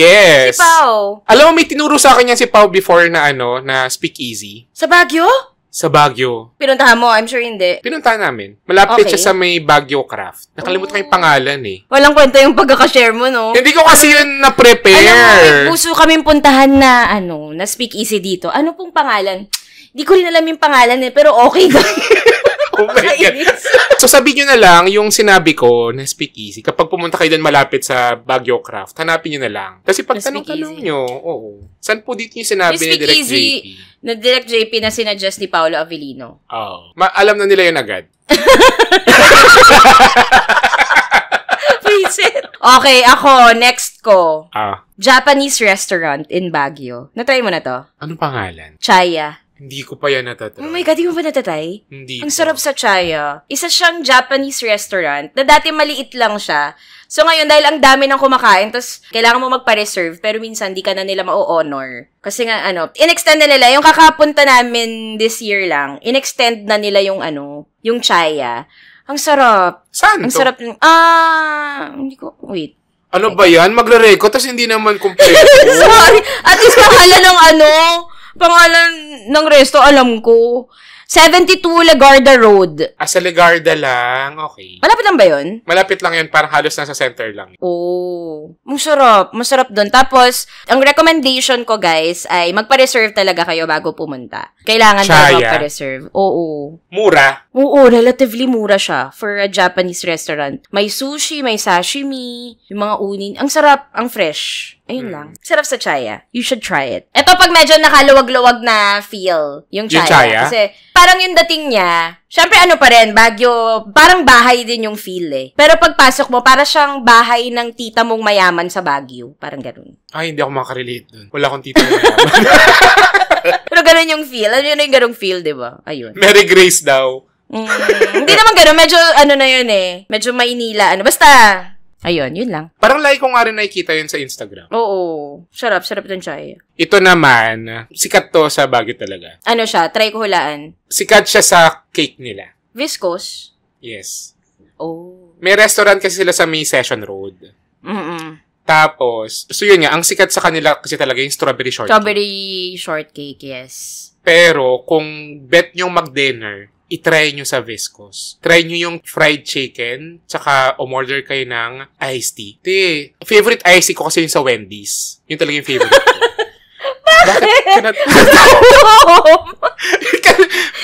Yes. Si Pao. Alam mo, may tinuro sa akin yan si Pao before na na Speakeasy. Sa Baguio? Sa Baguio. Pinuntahan mo? I'm sure hindi. Pinuntahan namin. Malapit siya sa may Baguio Craft. Nakalimutan ko yung pangalan eh. Walang kwenta yung pagkakashare mo, no? Hindi ko kasi yun na-prepare. Alam mo, puso kaming puntahan na, na Speakeasy dito. Ano pong pangalan? Hindi ko rin alam yung pangalan eh, pero okay. Oh my God. So, sabihin nyo na lang yung sinabi ko na Speakeasy. Kapag pumunta kayo doon malapit sa Baguio Craft, hanapin nyo na lang. Kasi pag tanong-tanong nyo, saan po dito yung sinabi ni Direct JP? Na Direct JP na sinadjust ni Paolo Avellino. Alam na nila yun agad. Okay, ako, next ko. Japanese restaurant in Baguio. Natry mo na to? Anong pangalan? Chaya. Hindi ko pa yan natatry. Oh my God, di mo ba natatry? Hindi. Ang sarap sa Chaya. Isa siyang Japanese restaurant na dati maliit lang siya. So ngayon, dahil ang dami ng kumakain, tapos kailangan mo magpa-reserve, pero minsan di ka na nila ma-honor. Kasi nga, in-extend na nila. Yung kakapunta namin this year lang, in-extend na nila yung yung Chaya. Ang sarap. Saan ang to? Sarap. Hindi ko, wait. Ano ba yan? Magre-reco, tapos hindi naman kompleto. Sorry. At least pangalan ng resto, alam ko. 72 Legarda Road. Sa Legarda lang, okay. Malapit lang ba yun? Malapit lang yun, parang halos nasa center lang. Masarap. Masarap dun. Tapos, ang recommendation ko, guys, ay magpa-reserve talaga kayo bago pumunta. Kailangan daw magpa-reserve. Oo. Mura? Oo, relatively mura siya for a Japanese restaurant. May sushi, may sashimi, yung mga unin. Ang sarap, ang fresh. Ayun lang. Sarap sa Chaya. You should try it. Ito pag medyo nakaluwag-luwag na feel, yung Chaya. Kasi parang yung dating niya, syempre pa rin, Baguio, parang bahay din yung feel eh. Pero pagpasok mo, para siyang bahay ng tita mong mayaman sa Baguio. Parang ganun. Ay, hindi ako makarelate dun. Wala akong tita mong mayaman. Pero ganun yung feel. Ano yun yung ganung feel, diba? Ayun. Mary Grace daw. Hindi naman ganun. Medyo na yun eh. Medyo Maynila. Basta... Ayun, yun lang. Parang like ko nga rin nakikita yun sa Instagram. Oo. Sarap din siya. Ito naman, sikat to sa Baguio talaga. Ano siya? Try ko hulaan. Sikat siya sa cake nila. Viscose? Yes. Oh. May restaurant kasi sila sa May Session Road. Tapos, so yun nga, ang sikat sa kanila kasi talaga yung strawberry shortcake. Strawberry shortcake, yes. Pero, kung bet nyo mag-dinner, i-try nyo sa Viscose. Try nyo yung fried chicken, tsaka umorder kayo ng iced tea. Favorite iced tea ko kasi yung sa Wendy's. Yun talaga yung favorite ko. Bakit?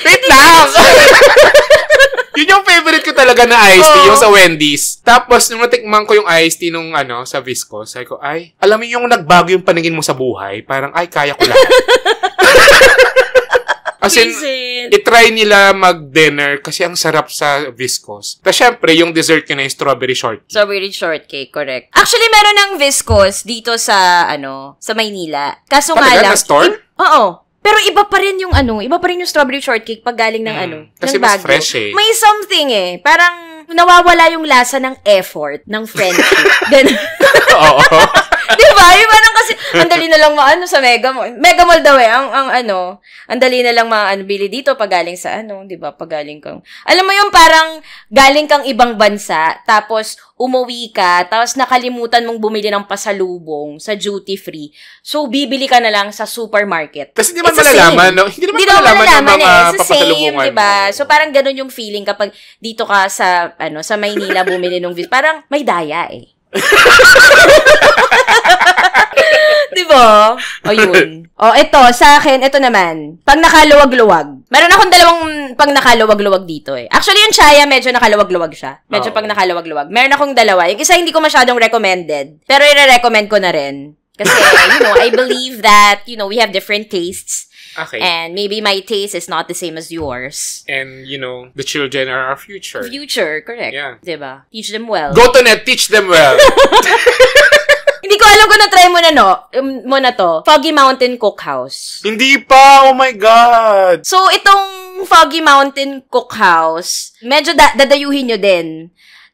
Wait lang! Yun yung favorite ko talaga na iced tea, yung sa Wendy's. Tapos, nung natikman ko yung iced tea nung sa Viscose, sabi ko, alam mo yung nagbago yung paningin mo sa buhay? Parang, kaya ko lahat. As in, itry nila mag-dinner kasi ang sarap sa Viscose. Tapos, syempre, yung dessert ko na yung strawberry shortcake. Strawberry shortcake, correct. Actually, meron ng Viscose dito sa, sa Maynila. Kaso nga lang. Na store? Oo. Pero iba pa rin yung strawberry shortcake pag galing ng kasi ng mas Baguio. Fresh eh. May something eh. Parang nawawala yung lasa ng effort, ng friendship. Oo. Diba? Yung parang kasi, ang dali na lang sa Mega Mall. Mega Mall daw eh, ang dali na lang bili dito pag galing sa diba? Pag galing kang, alam mo yung parang galing kang ibang bansa, tapos umuwi ka, tapos nakalimutan mong bumili ng pasalubong sa duty free. So, bibili ka na lang sa supermarket. Kasi hindi naman malalaman, no? Hindi naman malalaman ng mga papasalubungan. Diba? So, parang ganun yung feeling kapag dito ka sa Maynila bumili ng parang may daya eh. Diba? Ayun. Ito, sa akin, ito naman. Pag nakaluwag-luwag. Meron akong dalawang pag nakaluwag-luwag dito eh. Actually, yung Chaya, medyo nakaluwag-luwag siya. Medyo pag nakaluwag-luwag. Meron akong dalawa. Yung isa hindi ko masyadong recommended. Pero i-recommend ko na rin. Kasi, I believe that, we have different tastes. Okay. And maybe my taste is not the same as yours. And, the children are our future. Future, correct. Yeah. Diba? Teach them well. Go to net, teach them well. Hindi ko alam kung na-try mo na to. Foggy Mountain Cookhouse. Hindi pa! Oh my God! So, itong Foggy Mountain Cookhouse, medyo dadayuhin nyo din.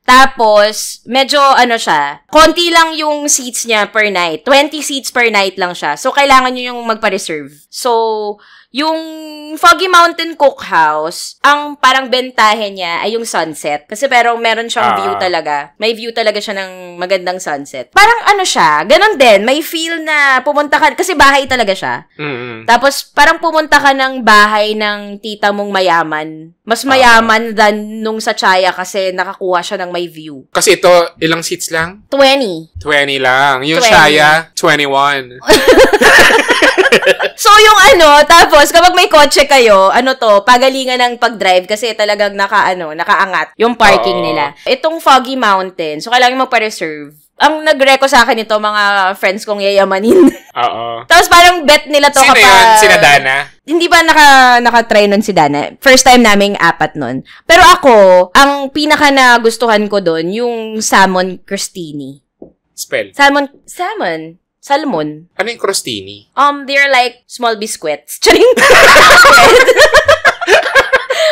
Tapos, medyo siya, konti lang yung seats niya per night. 20 seats per night lang siya. So, kailangan nyo yung magpa-reserve. So, yung Foggy Mountain Cookhouse, ang parang bentahe niya ay yung sunset. Kasi pero meron siyang view talaga. May view talaga siya ng magandang sunset. Parang siya, ganun din. May feel na pumunta ka, kasi bahay talaga siya. Mm-hmm. Tapos parang pumunta ka ng bahay ng tita mong mayaman. Mas mayaman than nung sa Chaya kasi nakakuha siya ng may view. Kasi ito, ilang seats lang? 20. 20 lang. Yung 20. Chaya, 21. So, yung tapos, kapag may kotse kayo, pagalingan ng pag-drive kasi talagang nakaangat yung parking nila. Itong Foggy Mountain, so kailangan magpa-reserve. Ang nag-reco sa akin ito, mga friends kong yayamanin. Oo. Tapos parang bet nila to Sino kapag... yun? Sina Dana? Hindi ba naka-try nun si Dana? First time naming 4 nun. Pero ako, ang pinaka nagustuhan ko dun, yung Salmon Crostini. Spell. Salmon. Ano yung crostini? They're like small biscuits. Charing.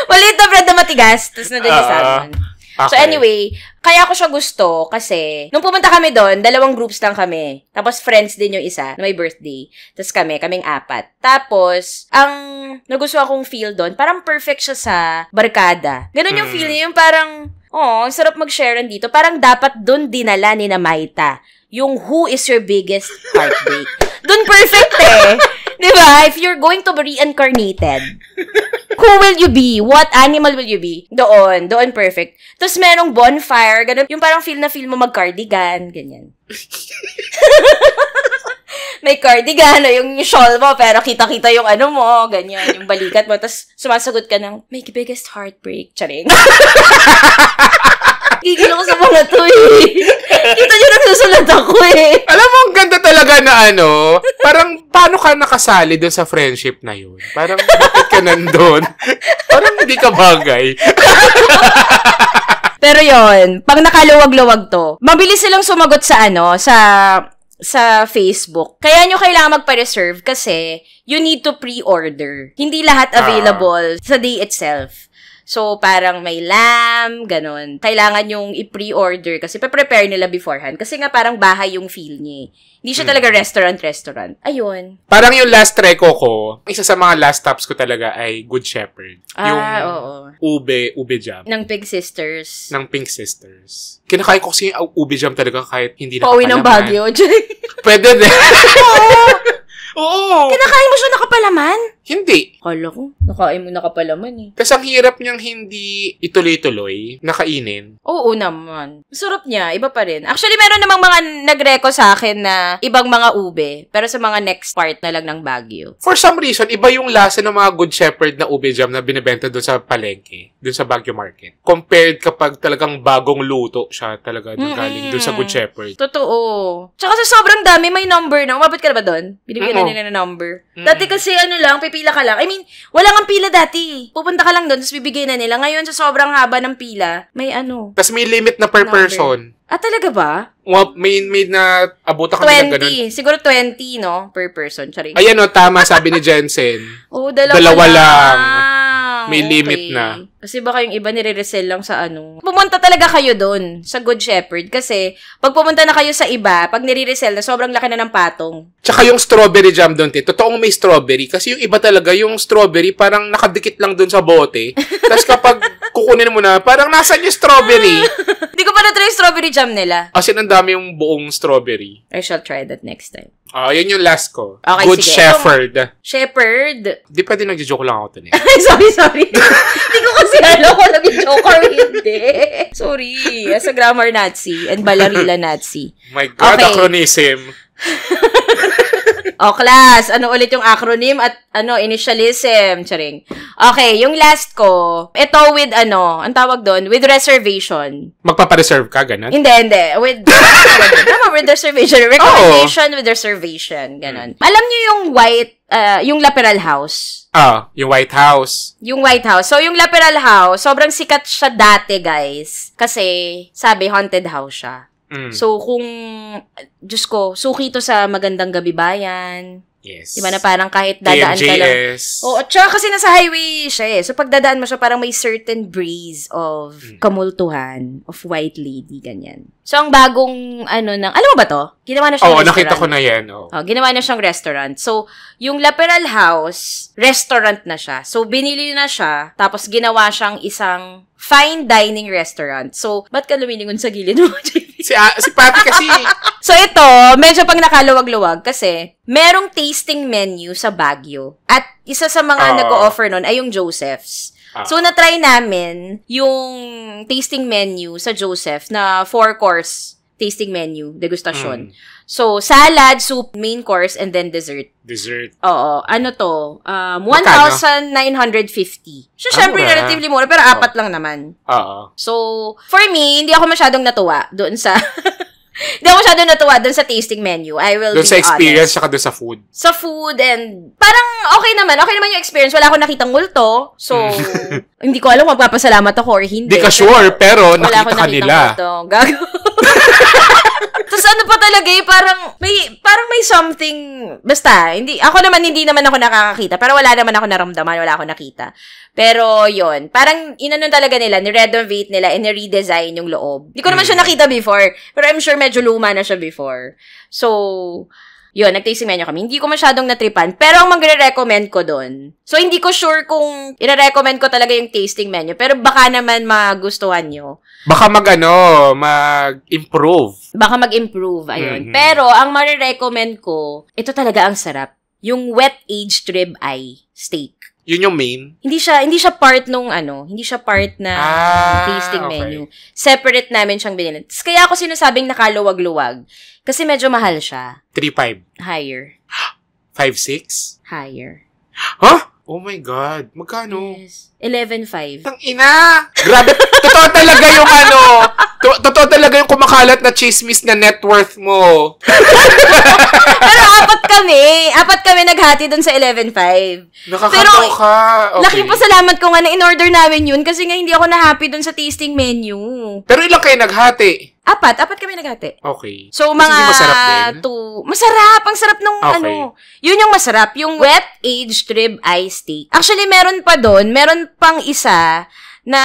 Maliit na bread na matigas, tapos na din yung salmon. Okay. So anyway, kaya ko siya gusto kasi nung pumunta kami doon, 2 groups lang kami. Tapos friends din yung isa na may birthday. Tapos kaming 4. Tapos, ang nagustuhan kong feel doon, parang perfect siya sa barkada. Ganun yung feel niya, yung parang, sarap mag-share dito. Parang dapat doon dinala ni na Maita yung who is your biggest heartbreak. Doon perfect Diba? If you're going to be reincarnated, who will you be? What animal will you be? Doon perfect. Tapos merong bonfire, ganun. Yung parang feel mo mag-cardigan, ganyan. May cardigan, yung shawl mo, pero kita-kita yung mo, ganyan, yung balikat mo. Tapos sumasagot ka ng, my biggest heartbreak. Charing. Gigil ako sa mga to Kita nyo nagsusulat ako Alam mo, ang ganda talaga na parang paano ka nakasali doon sa friendship na yun? Parang bakit ka nandun? Parang hindi ka bagay. Pero yon, pang nakaluwag-luwag to, mabilis silang sumagot sa sa Facebook. Kaya nyo kailangan magpa-reserve kasi you need to pre-order. Hindi lahat available sa day itself. So, parang may lamb, ganun. Kailangan yung i-pre-order kasi prepare nila beforehand. Kasi nga parang bahay yung feel niya. Hindi siya talaga restaurant. Ayun. Parang yung last reco ko, isa sa mga last stops ko talaga ay Good Shepherd. Yung ube jam. Ng Pink Sisters. Kinakain ko kasi yung ube jam talaga kahit hindi Pauwi ng Baguio. Pwede din. Oo. Kinakain mo siya nakapalaman? Hindi. Kala ko, nakain mo nakapalaman Kasi ang hirap niyang hindi ituloy-tuloy, nakainin. Oo naman. Sarap niya, iba pa rin. Actually, meron namang mga nag-reco sa akin na ibang mga ube, pero sa mga next part na lang ng Baguio. For some reason, iba yung lasa ng mga Good Shepherd na ube jam na binibenta doon sa palengke, doon sa Baguio Market. Compared kapag talagang bagong luto siya talaga galing doon sa Good Shepherd. Totoo. Tsaka sa sobrang dami, may number na. Umabot ka na ba doon? Binibigyan na nila ng number. Dati kasi lang, pipila ka lang. I mean, wala kang pila dati. Pupunta ka lang doon, tapos bibigay na nila. Ngayon, sa sobrang haba ng pila, may Tapos may limit na per person. Talaga ba? May na abutan kami ng ganun. 20. Siguro 20, no? Per person. Charing. Ayan tama, sabi ni Jensen. Dalawa lang. May limit na. Kasi baka yung iba nire-resell lang sa Pumunta talaga kayo doon sa Good Shepherd kasi pag pumunta na kayo sa iba, pag nire-resell na sobrang laki na ng patong. Tsaka yung strawberry jam doon, totoong may strawberry kasi yung iba talaga yung strawberry parang nakadikit lang doon sa bote. Tapos kapag kukunin mo na, parang nasan yung strawberry? Hindi ko pa na-try yung strawberry jam nila. Kasi ang dami yung buong strawberry. I shall try that next time. Yun yung last ko. Okay, Good sige. Shepherd. Shepherd. Di pwede nagjo-joke lang ako to Sorry. Hindi ko kasi alam ko nag-joke or hindi. Sorry. As a grammar Nazi and ballerina Nazi. My God, acronym. Class. Ano ulit yung acronym at initialism? Charing. Okay, yung last ko, ito with ang tawag doon, with reservation. Magpapareserve ka, ganun? Hindi. With reservation. Recommendation with reservation. Ganun. Alam niyo yung yung Laperal House? Yung White House. Yung White House. So, yung Laperal House, sobrang sikat siya dati, guys. Kasi, sabi, haunted house siya. So, Diyos ko, suki to sa Magandang Gabi Bayan. Yes. Diba na parang kahit dadaan ka lang. At saka kasi nasa highway siya eh. So, pag dadaan mo siya, parang may certain breeze of kamultuhan, of white lady, ganyan. So, ang bagong, alam mo ba to? Ginawa na siyang restaurant. Nakita ko na yan. Ginawa na siyang restaurant. So, yung Laperal House, restaurant na siya. So, binili na siya, tapos ginawa siyang isang fine dining restaurant. So, ba't ka lumilingon sa gilid mo, JP? Si Patty kasi. So, ito, medyo pang nakaluwag-luwag kasi merong tasting menu sa Baguio. At isa sa mga nag-o-offer nun ay yung Joseph's. So, na-try namin yung tasting menu sa Joseph na 4-course tasting menu, degustasyon. So, salad, soup, main course, and then dessert. Oo. Ano to? 1,950. So, syempre, relatively mura, pero 4 lang naman. So, for me, hindi ako masyadong natuwa doon sa... Hindi ako masyadong natuwa doon sa tasting menu. I will be honest. Doon sa experience, saka doon sa food. Sa food and parang okay naman yung experience. Wala akong nakitang multo. So, hindi ko alam kung magpapasalamat ako or hindi. Hindi ka sure, pero nakita ka nila. Gago. Tapos ano pa talaga parang may something, basta, hindi naman ako nakakakita, pero wala naman ako naramdaman, wala ako nakita. Pero yon, parang inanon talaga nila, ni-renovate nila, and ni-redesign yung loob. Hindi ko naman siya nakita before, pero I'm sure medyo luma na siya before. So, yun, nag-tasting menu kami. Hindi ko masyadong natripan, pero ang magre-recommend ko doon. So, hindi ko sure kung i-recommend ko talaga yung tasting menu, pero baka naman magustuhan nyo. Baka mag-improve. Baka mag-improve, ayun. Pero, ang marirecommend ko, ito talaga ang sarap. Yung wet aged rib eye steak. Yun yung main? Hindi siya part nung hindi siya part na tasting menu. Separate namin siyang binili. Kaya ako sinasabing nakaluwag-luwag. Kasi medyo mahal siya. 3.5? Higher. 5.6? Higher. Huh? Oh my God. Magkano? Yes. 11.5. Tang ina! Grabe. Totoo talaga yung totoo talaga yung kumakalat na chismis na net worth mo. Pero apat kami naghati dun sa 11.5. Nakakatoka. Okay. Laking pasalamat ko nga na in-order namin yun kasi nga hindi ako na-happy dun sa tasting menu. Pero ilang kayo naghati? Apat kami naghati. Okay. So, mga masarap din? Masarap. Ang sarap nung Yun yung masarap. Yung wet aged rib eye steak. Actually, meron pa doon. Meron pang isa na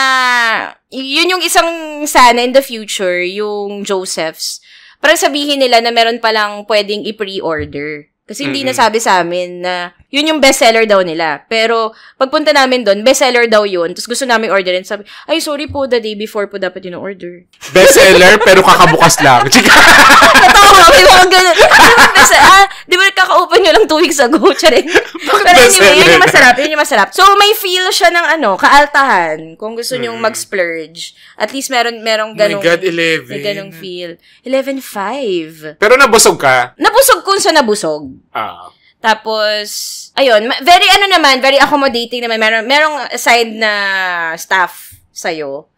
yun yung isang sana in the future, yung Joseph's. Parang sabihin nila na meron palang pwedeng i-pre-order. Kasi hindi nasabi sa amin na yun yung bestseller daw nila. Pero, pagpunta namin doon, bestseller daw yun. Tapos gusto namin orderin. Sabi, ay, sorry po, the day before po dapat yun order. Bestseller, pero kakabukas lang. Totoo, may mga ganun. Di ba kaka-open nyo lang 2 weeks ago? Charing. Pero anyway, yun yung masarap. So, may feel siya ng kaaltahan. Kung gusto nyong mag-splurge. At least merong ganong... Oh my God, 11. May ganong feel. 11.5. Pero nabusog ka? Nabusog kung sa nabusog. Tapos, ayun, very accommodating naman. Merong side na staff sa'yo.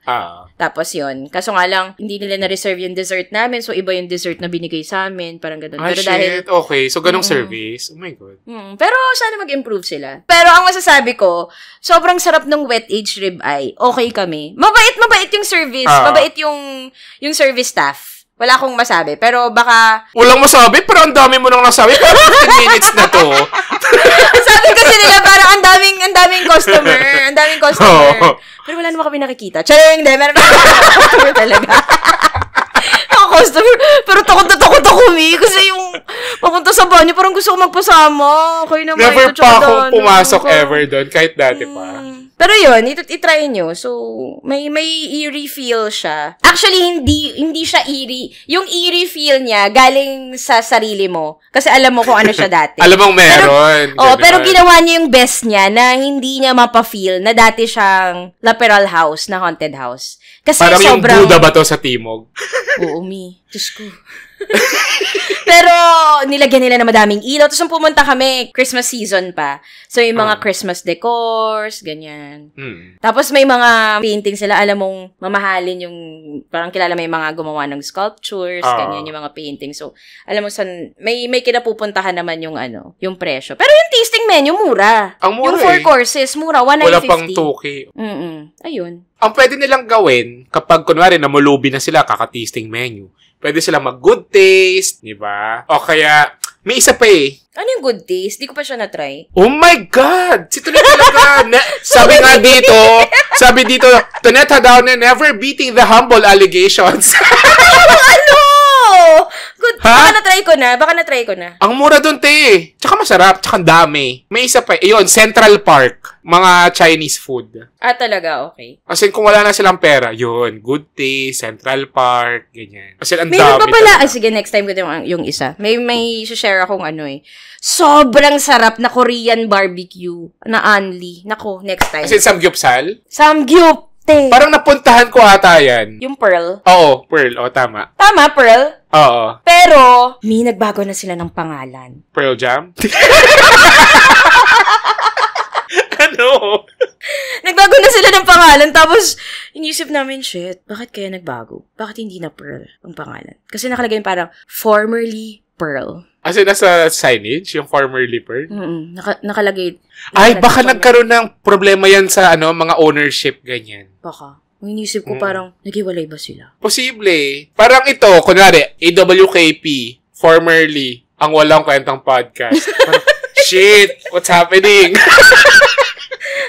Tapos yun. Kaso nga lang, hindi nila na-reserve yung dessert namin. So, iba yung dessert na binigay sa amin. Parang ganun. Pero shit. Okay. So, ganong service. Oh my God. Pero, sana mag-improve sila. Pero, ang masasabi ko, sobrang sarap ng wet aged rib eye. Okay kami. Mabait yung service. Mabait yung service staff. Wala akong masabi. Pero baka... Walang masabi? Pero ang dami mo nang nasabi. Pero 15 minutes na to. Sabi kasi nila, parang ang daming customer. Ang daming customer. Pero wala naman kami nakikita. Charing, hindi. Meron customer talaga. Customer. Pero takot ako, kasi yung papunta sa banyo, parang gusto ko magpasama. Okay naman. Never pa akong pumasok ever doon. Kahit dati pa. Pero yun, itry nyo. So, may eerie feel siya. Actually, hindi siya eerie. Yung eerie feel niya, galing sa sarili mo. Kasi alam mo kung ano siya dati. Alam mong meron. Pero ginawa niya yung best niya na hindi niya mapa-feel na dati siyang Laperal House na haunted house. Kasi parang yung Buddha ba to sa Timog? Oo, Diyos ko. Pero, nilagyan nila na madaming ilaw. Tapos, nung pumunta kami, Christmas season pa. So, yung mga Christmas decors, ganyan. Tapos, may mga painting sila. Alam mong mamahalin yung, parang kilala may mga gumawa ng sculptures, ganyan yung mga painting. So, alam mo, may kinapupuntahan naman yung yung presyo. Pero yung tasting menu, mura. Ang mura yung 4 courses, mura, 150. Wala pang 2K. Ayun. Ang pwede nilang gawin, kapag kunwari namulubi na sila, kaka-tasting menu, pwede sila mag-good taste, di ba? O kaya, may isa pa eh. Ano yung good taste? Di ko pa siya na-try. Oh my God! Si Tonet talaga. sabi dito, Tonet Hadaone never beating the humble allegations. Good. Baka na-try ko na. Ang mura dun, te. Tsaka masarap, tsaka dami. May isa pa. Ayun, Central Park. Mga Chinese food. Talaga, okay. Kasi kung wala na silang pera, yun, Good Taste, Central Park, ganyan. Kasi ang dami. Meron pa pala. Sige, next time ko yung isa. May share akong sobrang sarap na Korean barbecue na Anli. Nako, next time. Kasi Samgyupsal? Samgyup. Parang napuntahan ko ata yan. Yung Pearl? Oo, Pearl. O, tama. Tama, Pearl? Oo. Pero, may nagbago na sila ng pangalan. Pearl Jam? Ano? Nagbago na sila ng pangalan, tapos, inisip namin, shit, bakit kaya nagbago? Bakit hindi na Pearl ang pangalan? Kasi nakalagay parang, formerly Pearl. Kasi nasa signage, yung formerly Pearl? Nakalagay. Ay, baka nagkaroon ng problema yan sa mga ownership, ganyan. Baka. Inisip ko parang, naghiwalay ba sila? Posible. Parang ito, kunwari, AWKP, formerly, ang walang kwentang podcast. Shit, what's happening?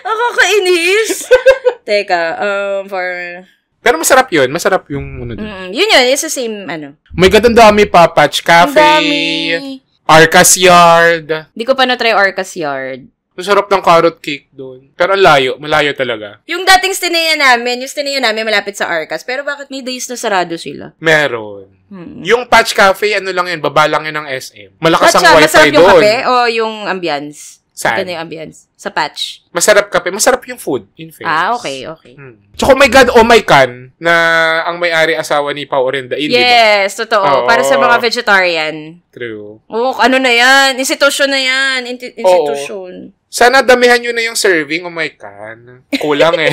Nakakainis. Teka, Pero masarap yun. Masarap yung Yun, it's the same, May gadang dami pa. Patch Cafe. Ang dami. Arcas Yard. Di ko pa na-try Arcas Yard. Masarap ng carrot cake doon. Pero ang layo. Malayo talaga. Yung dating stineya namin malapit sa Arcas. Pero bakit may days na sarado sila? Meron. Yung Patch Cafe, lang yun. Baba lang yun ng SM. Malakas ang wifi masarap doon. Masarap yung kape o yung ambience? Saan? Ganda yung ambience. Sa Patch. Masarap kape. Masarap yung food. In fairness. Okay. Tsaka, oh my God, oh my can, na ang may-ari asawa ni Pao Orendain, yes, diba? Totoo. Para sa mga vegetarian. True. Ano na yan? Institusyon na yan. Institusyon. Sana damihan nyo na yung serving, oh my can. Kulang eh.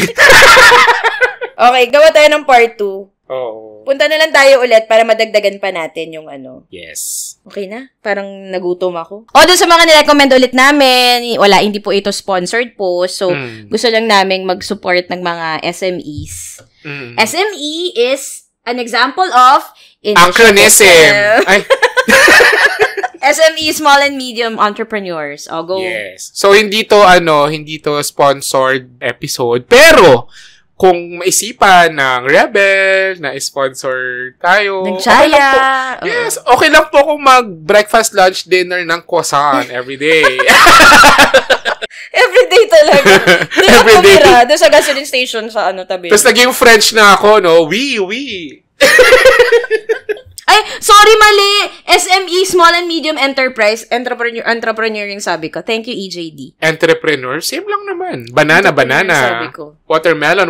Okay, gawa tayo ng part 2. Oo. Punta na lang tayo ulit para madagdagan pa natin yung Yes. Okay na? Parang nagutom ako. Doon sa mga nirecommend ulit namin, hindi po ito sponsored po. So, gusto lang namin mag-support ng mga SMEs. SME is an example of acronym. SME, small and medium entrepreneurs. Go. Yes. So, hindi to sponsored episode. Pero, kung maisipan ng Rebel na sponsor tayo, Nagchaya. Yes, okay lang po kung mag-breakfast, lunch, dinner ng croissant everyday. Everyday talaga. Everyday. Doon sa gasoline station sa tabi. Tapos naging French na ako, no? Oui. Ay, sorry, mali. SME, Small and Medium Enterprise, Entrepreneuring sabi ko. Thank you, EJD. Entrepreneur? Same lang naman. Banana. Sabi ko. Watermelon.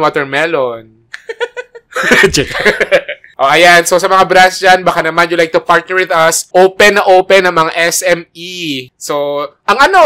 Ayan. So, sa mga brands dyan, baka naman you like to partner with us. Open ang mga SME. So,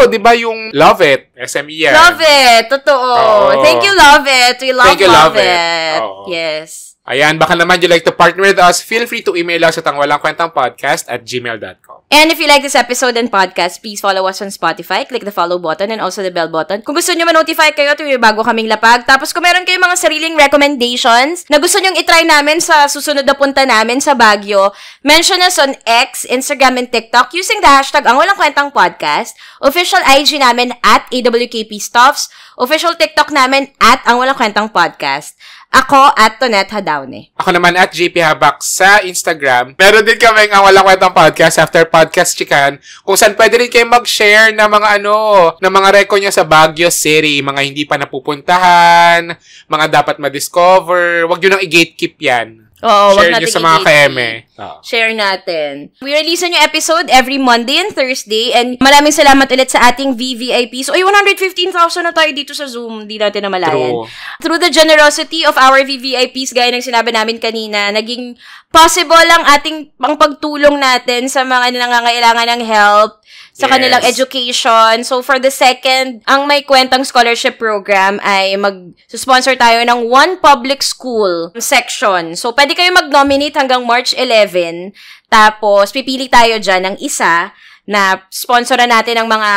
di ba yung Love It? SME yan. Love It. Totoo. Thank you, Love It. We love it. Yes. Ayan, baka naman you like to partner with us, feel free to email us at angwalangkwentangpodcast@gmail.com. And if you like this episode and podcast, please follow us on Spotify, click the follow button and also the bell button. Kung gusto nyo ma-notify kayo tuwing bago kaming lapag, tapos kung meron kayong mga sariling recommendations na gusto nyong itry namin sa susunod na punta namin sa Baguio, mention us on X, Instagram, and TikTok using the hashtag angwalangkwentangpodcast, official IG namin @AWKPstuffs, official TikTok namin @angwalangkwentangpodcast. Ako Tonet Hadaone. Ako naman @JP Habak sa Instagram. Meron din kaming ang Walang Kwentang Podcast after Podcast Chican, kung saan pwede rin kayo mag-share ng mga ng mga reco nyo sa Baguio City, mga hindi pa napupuntahan, mga dapat ma-discover. Huwag nyo nang i-gatekeep yan. Oo, share nyo sa mga ka-eme. Share natin. We release a new episode every Monday and Thursday. And maraming salamat ulit sa ating VVIPs. 115,000 na tayo dito sa Zoom. Hindi natin namalayan. Through the generosity of our VVIPs, gaya ng sinabi namin kanina, naging possible ang ating pagtulong natin sa mga nangangailangan ng help, sa kanilang education. So, for the second, ang May Kwentang Scholarship Program ay mag-sponsor tayo ng one public school section. So, pwede kayo mag-nominate hanggang March 11. Tapos, pipili tayo dyan ng isa na sponsoran natin ng mga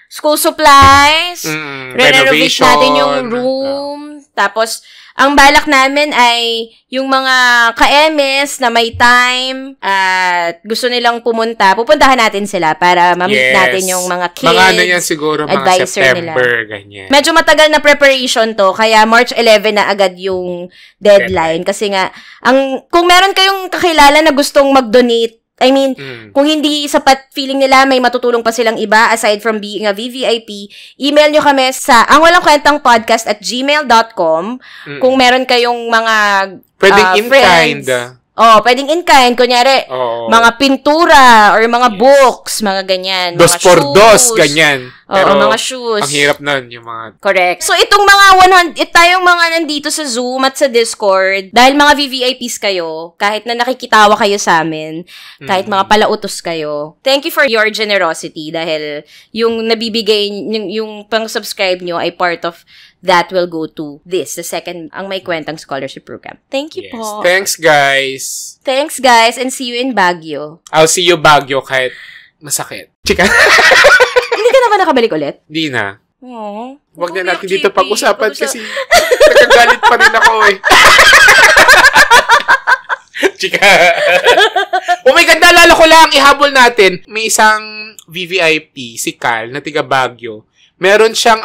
school supplies, renovate natin yung room, tapos, ang balak namin ay yung mga ka-MS na may time at gusto nilang pupuntahan natin sila para ma-meet natin yung mga kids. Mga yan siguro, mga September, ganyan. Medyo matagal na preparation to, kaya March 11 na agad yung deadline. Kasi nga, kung meron kayong kakilala na gustong mag-donate, kung hindi sapat feeling nila, may matutulong pa silang iba aside from being a VVIP, email nyo kami sa angwalangkwentangpodcast@gmail.com kung meron kayong mga pwedeng in-kind. Pwedeng in-kind. Kunyari, mga pintura or mga books, mga ganyan. Dos por dos, ganyan. Pero, mga shoes. Ang hirap nun, yung mga... Correct. So, itong mga tayong mga nandito sa Zoom at sa Discord, dahil mga VVIPs kayo, kahit na nakikitawa kayo sa amin, kahit mga palautos kayo, thank you for your generosity dahil yung nabibigay, yung pang-subscribe nyo ay part of that will go to the second, ang May Kwentang Scholarship Program. Thank you po. Thanks, guys. Thanks, guys, and see you in Baguio. I'll see you Baguio kahit masakit. Chika. Hindi ka na ba nakabalik ulit? Hindi na. Huwag na natin dito pag-usapan kasi nagagalit pa rin ako eh. Chika. Oh my God, naalala ko lang, ihabol natin. May isang VVIP, si Cal, na tiga Baguio. Meron siyang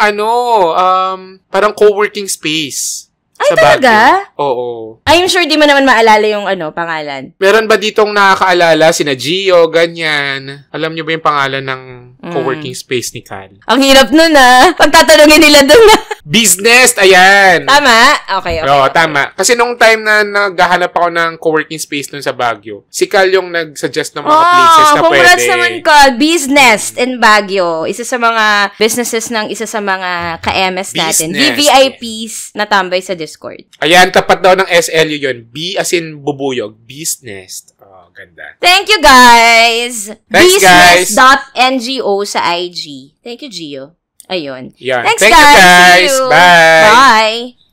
parang co-working space. Ay, talaga? Oo. I'm sure di mo naman maalala yung pangalan. Meron ba ditong nakakaalala? Sina Gio, ganyan. Alam niyo ba yung pangalan ng co-working space ni Cal? Ang hirap nun pagtatanungin nila dun Business! Ayan! Tama? Okay. Oo, tama. Kasi nung time na naghahanap ako ng co-working space dun sa Baguio, si Cal yung nag-suggest ng mga places na pwede. Congrats naman, Cal. Business in Baguio. Isa sa mga businesses ng isa sa mga ka-MS natin. VVIPs na tambay sa Discord. Ayan, tapat daw ng SLU yun. B as in bubuyog. Business. Oh, ganda. Thank you, guys. Thanks, guys. Business.ngo sa IG. Thank you, Gio. Ayun. Yeah. Thanks, Thank you, guys. See you. Bye. Bye.